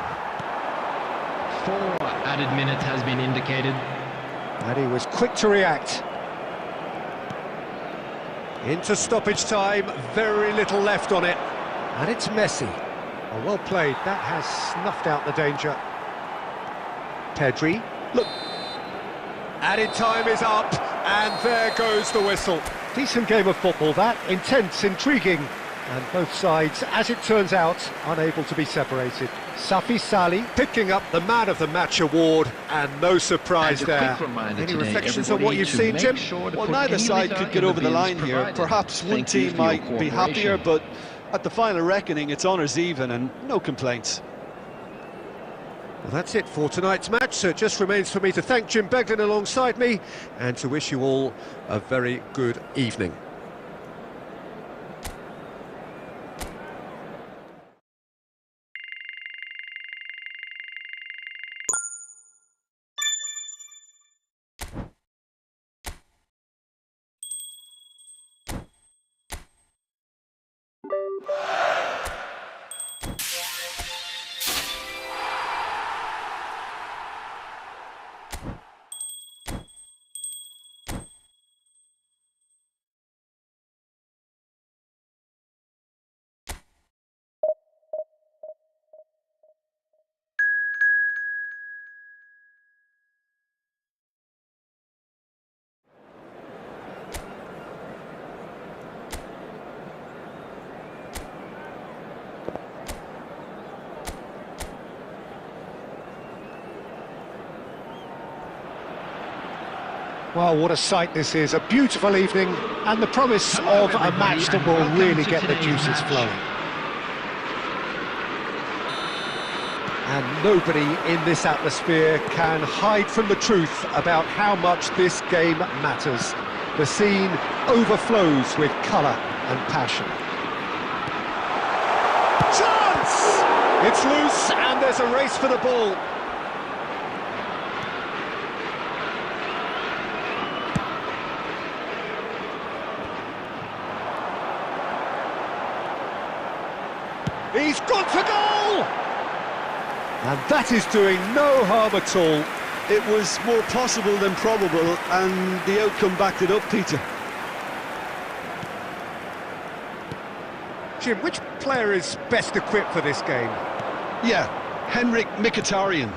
S3: 4 added minutes has been indicated.
S1: And he was quick to react. Into stoppage time, very little left on it. And it's Messi. Oh, well played, that has snuffed out the danger. Pedri, look. Added time is up, and there goes the whistle. Decent game of football that, intense, intriguing, and both sides, as it turns out, unable to be separated. Safi Salih picking up the Man of the Match award, and no surprise there. Any reflections on what you've seen, Jim?
S2: Well, neither side could get over the line here. Perhaps one team might be happier, but at the final reckoning, it's honours even and no complaints.
S1: Well, that's it for tonight's match, so it just remains for me to thank Jim Beglin alongside me and to wish you all a very good evening. Well, what a sight this is, a beautiful evening and the promise of a match that will really get the juices flowing. And nobody in this atmosphere can hide from the truth about how much this game matters. The scene overflows with colour and passion. Chance! It's loose and there's a race for the ball. He's gone for goal! And that is doing no harm at all.
S2: It was more possible than probable, and the outcome backed it up, Peter.
S1: Jim, which player is best equipped for this game?
S2: Yeah, Henrik Mkhitaryan.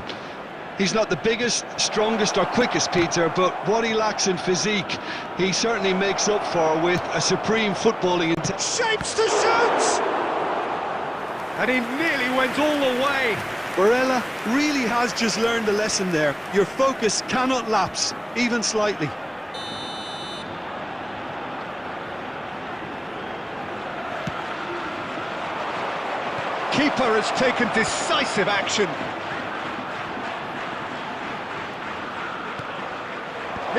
S2: He's not the biggest, strongest or quickest, Peter, but what he lacks in physique, he certainly makes up for with a supreme footballing intent.
S1: Shapes to shoot! And he nearly went all the way.
S2: Barella really has just learned a lesson there. Your focus cannot lapse, even slightly.
S1: Keeper has taken decisive action.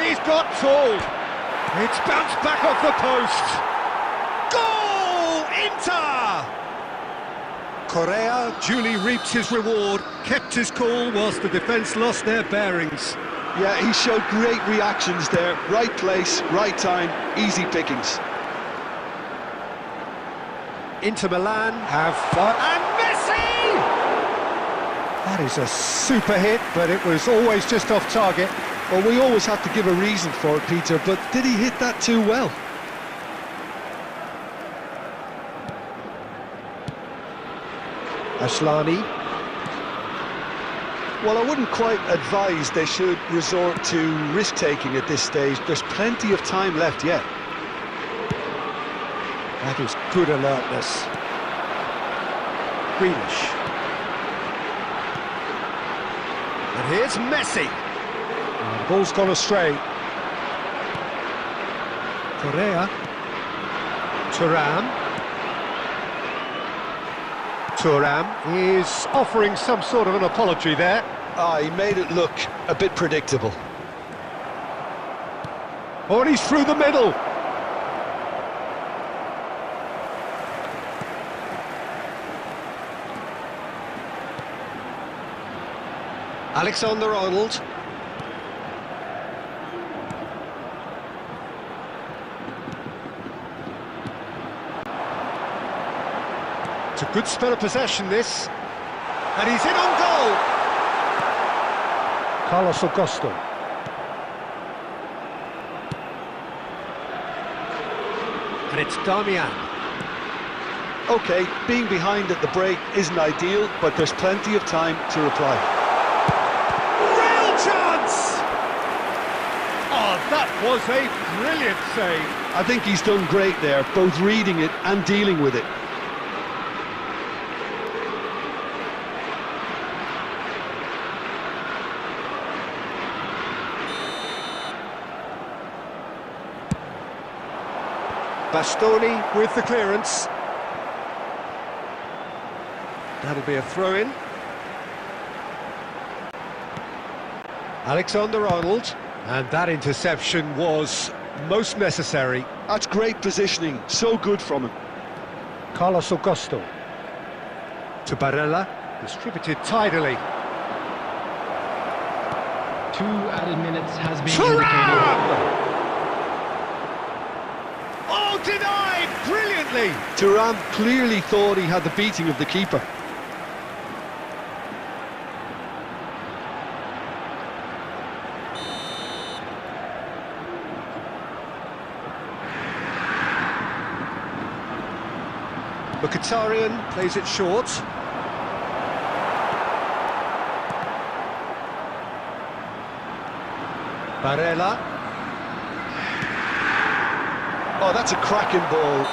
S1: He's got tall. It's bounced back off the post. Goal! Inter! Correa duly reaped his reward, kept his cool whilst the defence lost their bearings.
S2: Yeah, he showed great reactions there. Right place, right time, easy pickings.
S1: Inter Milan have fun. And Messi! That is a super hit, but it was always just off target.
S2: Well, we always have to give a reason for it, Peter, but did he hit that too well?
S1: Ashlani.
S2: Well, I wouldn't quite advise they should resort to risk-taking at this stage. There's plenty of time left yet.
S1: That is good alertness. Grealish. And here's Messi. And the ball's gone astray. Correa. Thuram. Thuram is offering some sort of an apology there.
S2: He made it look a bit predictable.
S1: Oh, and he's through the middle. Alexander-Arnold. It's a good spell of possession, this. And he's in on goal. Carlos Augusto. And it's Damian.
S2: OK, being behind at the break isn't ideal, but there's plenty of time to reply.
S1: Real chance! Oh, that was a brilliant save.
S2: I think he's done great there, both reading it and dealing with it.
S1: Bastoni with the clearance. That'll be a throw-in. Alexander-Arnold. And that interception was most necessary.
S2: That's great positioning, so good from him.
S1: Carlos Augusto. To Barella, distributed tidily.
S3: 2 added minutes has been indicated.
S1: Oh, denied brilliantly!
S2: Thuram clearly thought he had the beating of the keeper.
S1: Mkhitaryan plays it short. Barella.
S2: Oh, that's a cracking ball.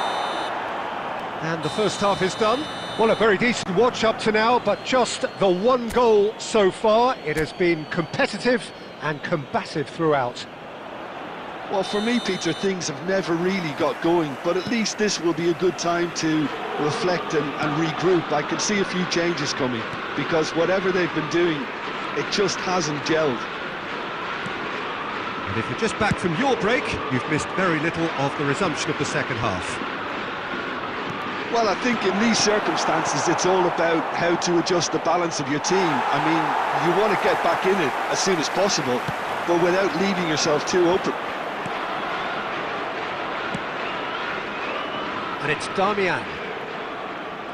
S1: And the first half is done. Well, a very decent watch up to now, but just the one goal so far. It has been competitive and combative throughout.
S2: Well, for me, Peter, things have never really got going, but at least this will be a good time to reflect and regroup. I can see a few changes coming, because whatever they've been doing, it just hasn't gelled.
S1: And if you're just back from your break, you've missed very little of the resumption of the second half.
S2: Well, I think in these circumstances, it's all about how to adjust the balance of your team. I mean, you want to get back in it as soon as possible, but without leaving yourself too open.
S1: And it's Damian.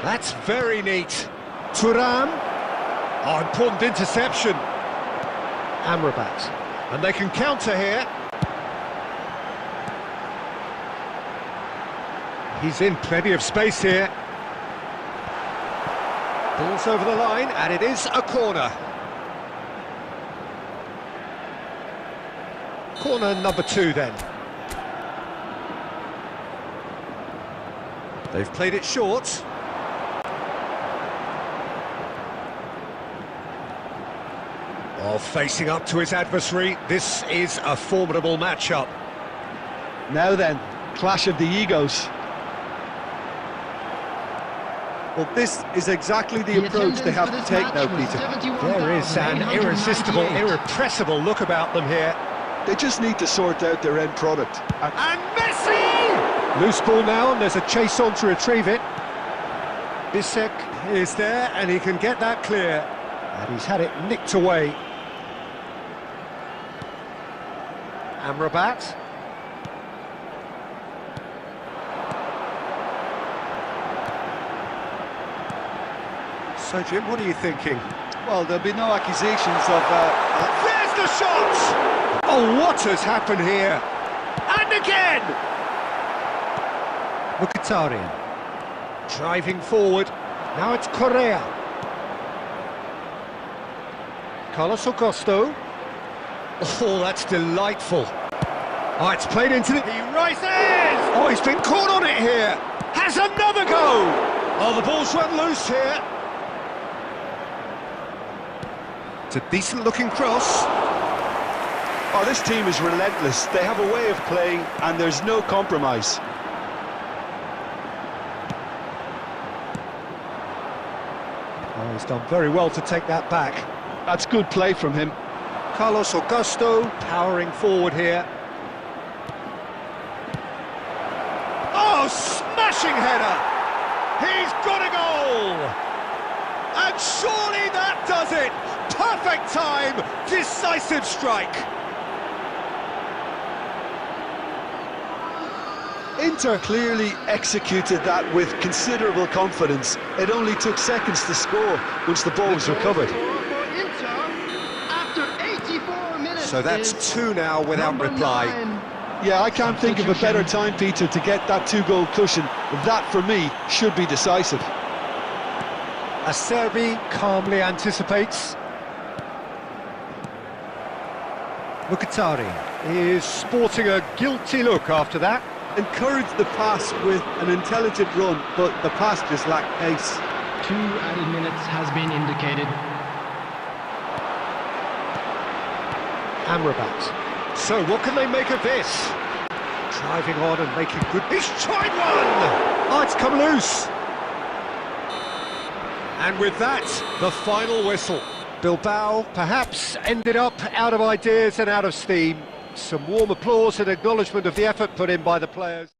S1: That's very neat. Thuram. Oh, important interception. Amrabat. And they can counter here. He's in plenty of space here. Ball's over the line, and it is a corner. Corner number 2 then. They've played it short. Oh, facing up to his adversary, this is a formidable matchup.
S2: Now then, clash of the egos. Well, this is exactly the approach they have to take now, Peter.
S1: There is an irresistible, irrepressible look about them here.
S2: They just need to sort out their end product.
S1: And Messi! Loose ball now, and there's a chase on to retrieve it. Bisek is there, and he can get that clear. And he's had it nicked away. Amrabat. So, Jim, what are you thinking?
S2: Well, there'll be no accusations of...
S1: There's the shot! Oh, what has happened here? And again! Mkhitaryan. Driving forward. Now it's Correa. Carlos Augusto. Oh, that's delightful. Oh, it's played into the... He rises! Oh, he's been caught on it here. Has another go! Oh, the ball's run loose here. It's a decent-looking cross.
S2: Oh, this team is relentless. They have a way of playing, and there's no compromise.
S1: Oh, he's done very well to take that back.
S2: That's good play from him.
S1: Carlos Augusto powering forward here. Oh, smashing header! He's got a goal! And surely that does it! Perfect time, decisive strike!
S2: Inter clearly executed that with considerable confidence. It only took seconds to score once the ball was recovered.
S1: So that's two now without reply.
S2: Yeah, I can't think of a better time, Peter, to get that two-goal cushion. That, for me, should be decisive.
S1: Acerbi calmly anticipates. Mkhitaryan is sporting a guilty look after that.
S2: Encouraged the pass with an intelligent run, but the pass just lacked pace.
S3: 2 added minutes has been indicated.
S1: Amrabat. So what can they make of this? Driving on and making good... He's tried one! Oh, it's come loose! And with that, the final whistle. Bilbao perhaps ended up out of ideas and out of steam. Some warm applause and acknowledgement of the effort put in by the players.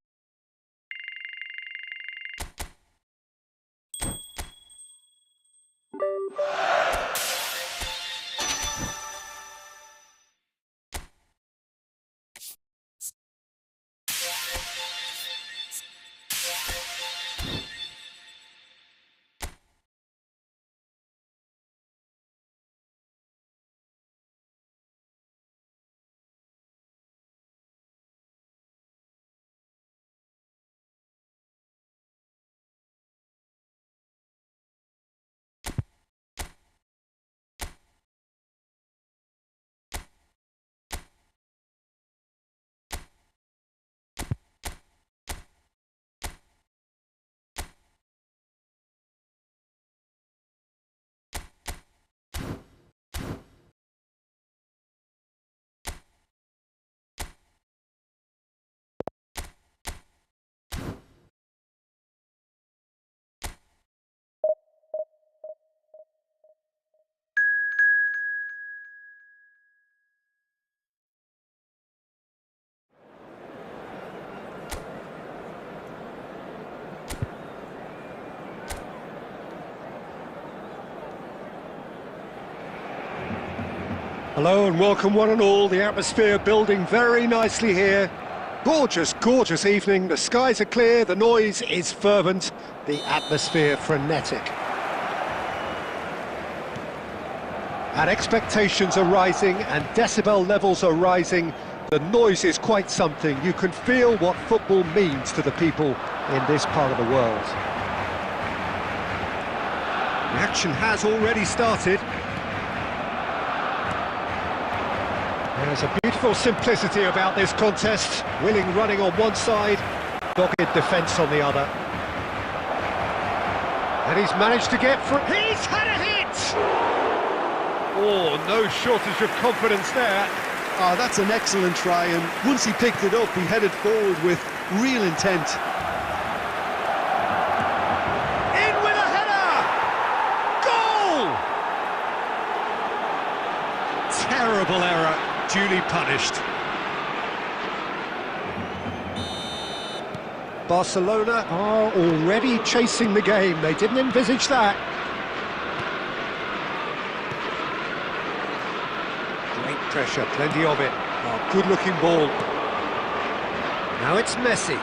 S1: Hello and welcome one and all, the atmosphere building very nicely here. Gorgeous, gorgeous evening, the skies are clear, the noise is fervent, the atmosphere frenetic. And expectations are rising and decibel levels are rising. The noise is quite something. You can feel what football means to the people in this part of the world. The action has already started. There's a beautiful simplicity about this contest. Willing running on one side, dogged defence on the other. And he's managed to get through. He's had a hit! Oh, no shortage of confidence there.
S2: Oh, that's an excellent try, and once he picked it up, he headed forward with real intent.
S1: In with a header! Goal! Terrible error. Duly punished. Barcelona are already chasing the game. They didn't envisage that. Great pressure, plenty of it. Oh, good-looking ball. Now it's Messi.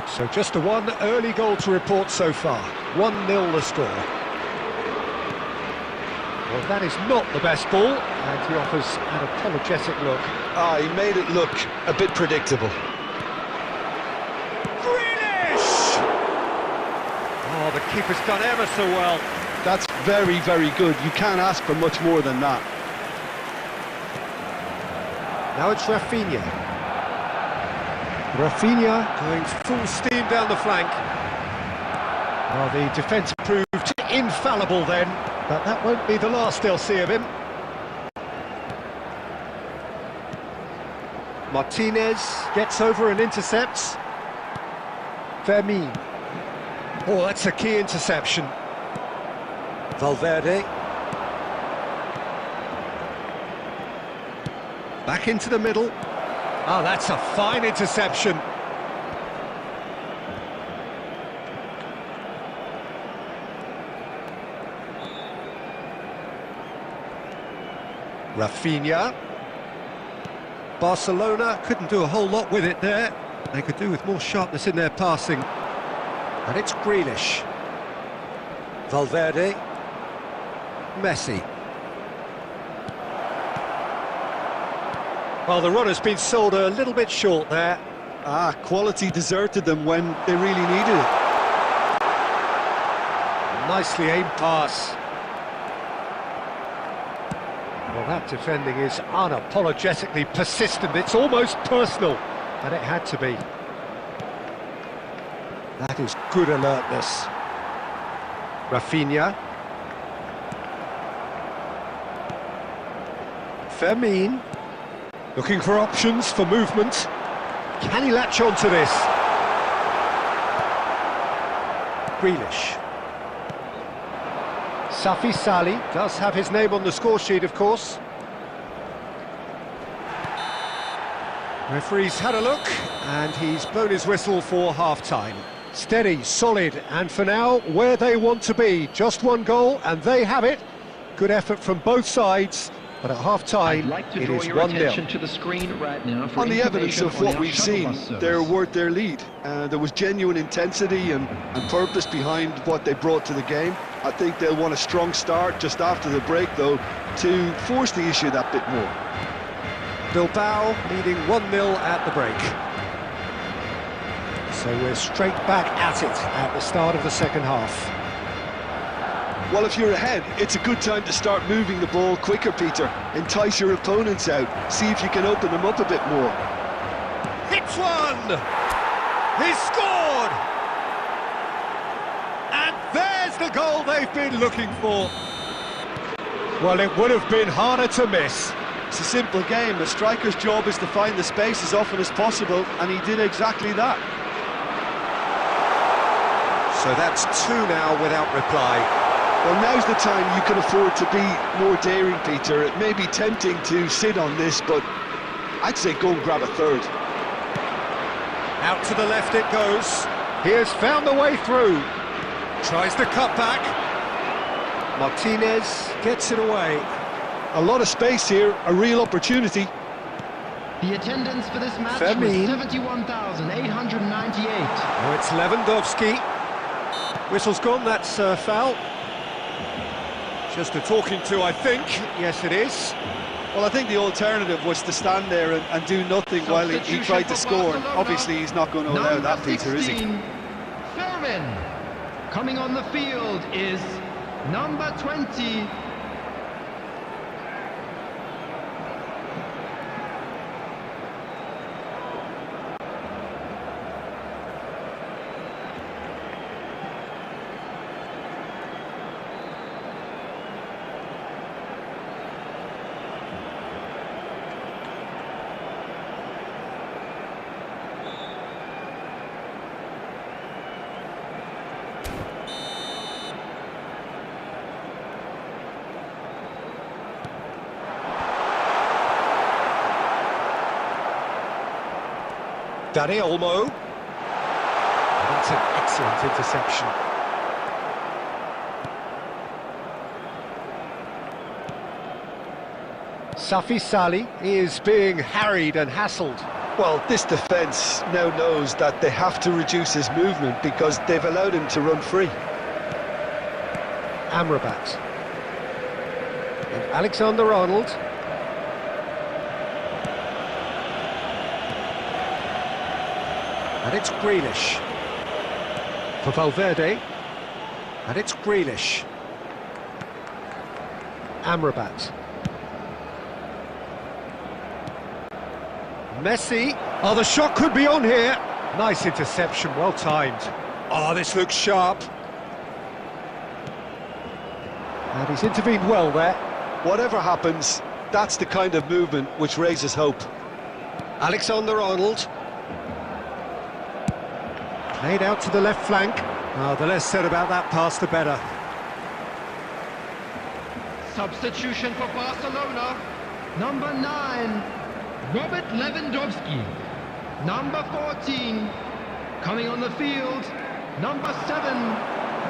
S1: So just the one early goal to report so far. 1-0 the score. Well, that is not the best ball, and he offers an apologetic look.
S2: Ah, he made it look a bit predictable.
S1: Grealish! Oh, the keeper's done ever so well.
S2: That's very, very good. You can't ask for much more than that.
S1: Now it's Rafinha. Rafinha going full steam down the flank. Oh, the defence proved infallible then. But that won't be the last they'll see of him. Martinez gets over and intercepts. Fermin. Oh, that's a key interception. Valverde. Back into the middle. Oh, that's a fine interception. Rafinha. Barcelona couldn't do a whole lot with it there. They could do with more sharpness in their passing. And it's Grealish. Valverde. Messi. Well, the run has been sold a little bit short there.
S2: Quality deserted them when they really needed it.
S1: Nicely aimed pass. Well, that defending is unapologetically persistent. It's almost personal, and it had to be. That is good alertness. Rafinha. Fermin. Looking for options for movement. Can he latch on to this? Grealish. Safi Sali does have his name on the score sheet, of course. Referee's had a look, and he's blown his whistle for half-time. Steady, solid, and for now, where they want to be. Just one goal, and they have it. Good effort from both sides, but at half-time, it is 1-0.
S3: To the screen right now for
S2: on the evidence of what we've seen, they're worth their lead. There was genuine intensity and purpose behind what they brought to the game. I think they'll want a strong start just after the break, though, to force the issue that bit more.
S1: Bilbao leading 1-0 at the break. So we're straight back at it at the start of the second half.
S2: Well, if you're ahead, it's a good time to start moving the ball quicker, Peter. Entice your opponents out. See if you can open them up a bit more.
S1: Hits one! He's scored! And there's the goal they've been looking for. Well, it would have been harder to miss.
S2: It's a simple game. The striker's job is to find the space as often as possible, and he did exactly that.
S1: So that's 2 now without reply.
S2: Well, now's the time you can afford to be more daring, Peter. It may be tempting to sit on this, but I'd say go and grab a third.
S1: Out to the left it goes. He has found the way through. Tries the cut back. Martinez gets it away.
S2: A lot of space here, a real opportunity.
S3: The attendance for this match
S1: Fermin.
S3: was 71,898.
S1: Oh, it's Lewandowski. Whistle's gone, that's foul. Just a talking to, I think. Yes, it is.
S2: Well, I think the alternative was to stand there and do nothing while he tried to score. Obviously, he's not going to allow that, Peter, is he?
S3: Fermin. Coming on the field is number 20.
S1: Dani Olmo. That's an excellent interception. Safi Sali is being harried and hassled.
S2: Well, this defence now knows that they have to reduce his movement because they've allowed him to run free.
S1: Amrabat. And Alexander-Arnold. And it's Grealish. For Valverde. And it's Grealish. Amrabat. Messi. Oh, the shot could be on here. Nice interception, well timed. Oh, this looks sharp. And he's intervened well there.
S2: Whatever happens, that's the kind of movement which raises hope.
S1: Alexander-Arnold. Played out to the left flank. Well, the less said about that pass, the better.
S3: Substitution for Barcelona. Number 9, Robert Lewandowski. Number 14, coming on the field, number 7,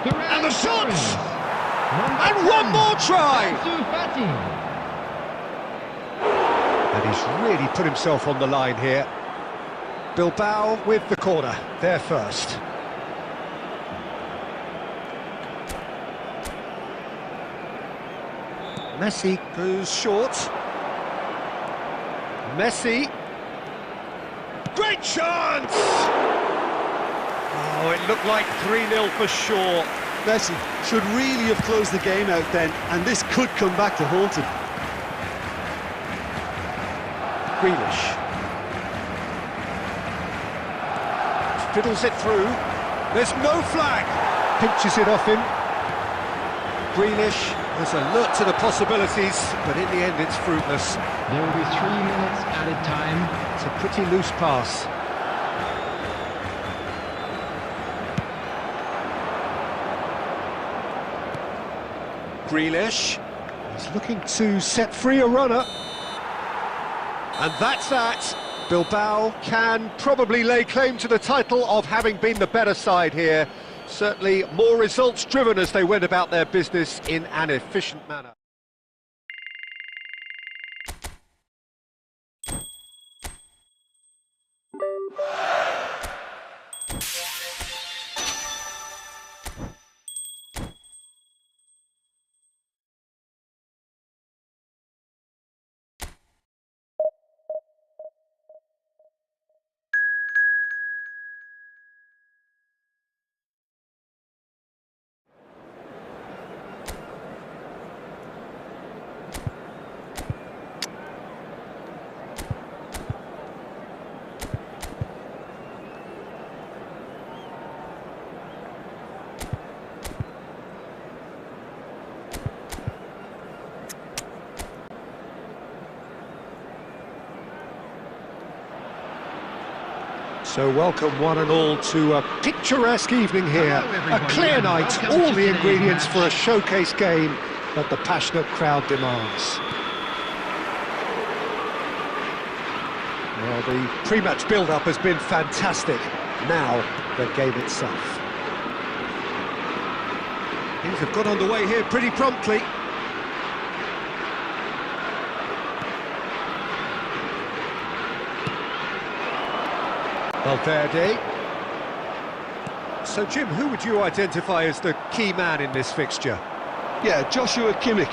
S1: And the shots!
S3: Number
S1: And
S3: 10,
S1: one more try!
S3: Ansu Fati.
S1: And he's really put himself on the line here. Bilbao with the corner, there first. Messi goes short. Messi. Great chance! Oh, it looked like 3-0 for sure.
S2: Messi should really have closed the game out then, and this could come back to haunt him.
S1: Grealish. Fiddles it through. There's no flag. Pinches it off him. Grealish is alert to the possibilities, but in the end it's fruitless.
S3: There will be 3 minutes added time.
S1: It's a pretty loose pass. Grealish is looking to set free a runner. And that's that. Bilbao can probably lay claim to the title of having been the better side here. Certainly more results driven as they went about their business in an efficient manner. So welcome one and all to a picturesque evening here.
S3: Hello,
S1: A clear night,
S3: Welcome
S1: all
S3: to
S1: the
S3: today's
S1: ingredients
S3: match.
S1: for a showcase game that the passionate crowd demands. Well, the pre-match build-up has been fantastic. Now, the game itself. Things have got underway here pretty promptly. Valverde. So, Jim, who would you identify as the key man in this fixture?
S2: Yeah, Joshua Kimmich.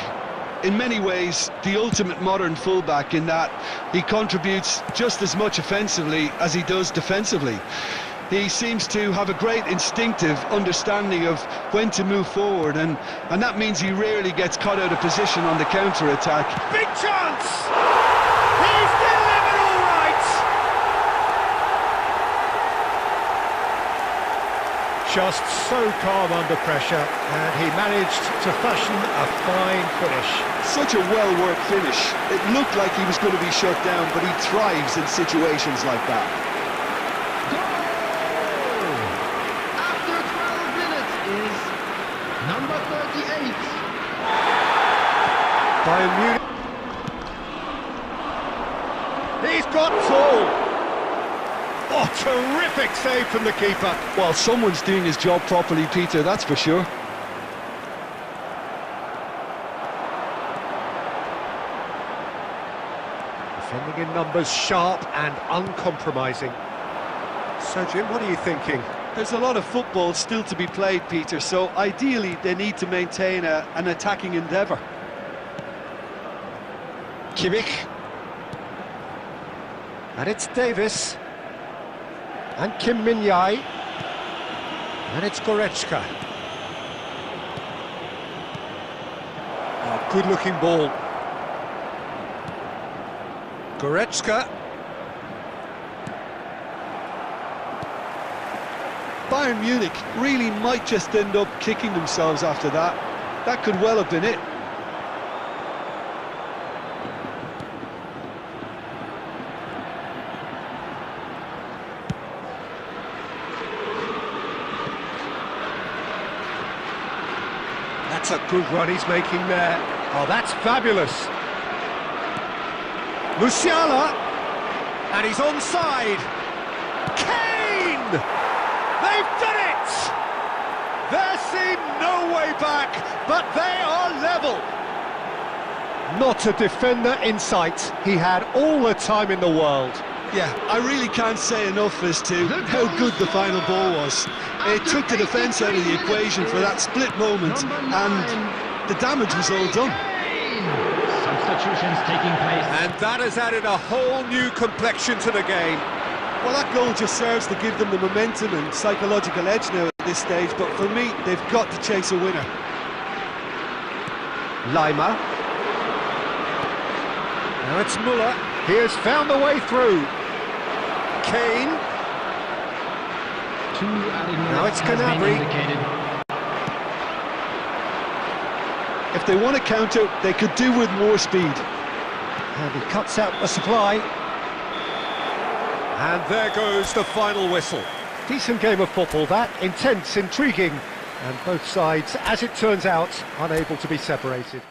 S2: In many ways, the ultimate modern fullback in that he contributes just as much offensively as he does defensively. He seems to have a great instinctive understanding of when to move forward, and that means he rarely gets caught out of position on the counter-attack.
S1: Big chance! He's delivered all right! Just so calm under pressure, and he managed to fashion a fine finish.
S2: Such a well-worked finish. It looked like he was going to be shut down, but he thrives in situations like that.
S3: Goal! After 12 minutes is number 38.
S1: Bayern Munich. He's got Tool. Oh, terrific save from the keeper.
S2: Well, someone's doing his job properly, Peter, that's for sure.
S1: Defending in numbers, sharp and uncompromising. So, Jim, what are you thinking?
S2: There's a lot of football still to be played, Peter, so ideally they need to maintain an attacking endeavour.
S1: Kimmich. And it's Davis. And Kim Min-jae. And it's Goretzka. Oh, good-looking ball. Goretzka.
S2: Bayern Munich really might just end up kicking themselves after that. That could well have been it.
S1: That's a good run he's making there. Oh, that's fabulous. Musiala, and he's onside. Kane! They've done it! There seemed no way back, but they are level. Not a defender in sight. He had all the time in the world.
S2: Yeah, I really can't say enough as to how good the final ball was. It took the defence out of the equation for that split moment, and the damage was all done.
S3: Substitutions taking place.
S1: And that has added a whole new complexion to the game.
S2: Well, that goal just serves to give them the momentum and psychological edge now at this stage, but for me, they've got to chase a winner.
S1: Lima. Now it's Muller. He has found the way through. Kane. Now it's Canabry.
S2: If they want to counter, they could do with more speed.
S1: And he cuts out the supply. And there goes the final whistle. Decent game of football, that. Intense, intriguing. And both sides, as it turns out, unable to be separated.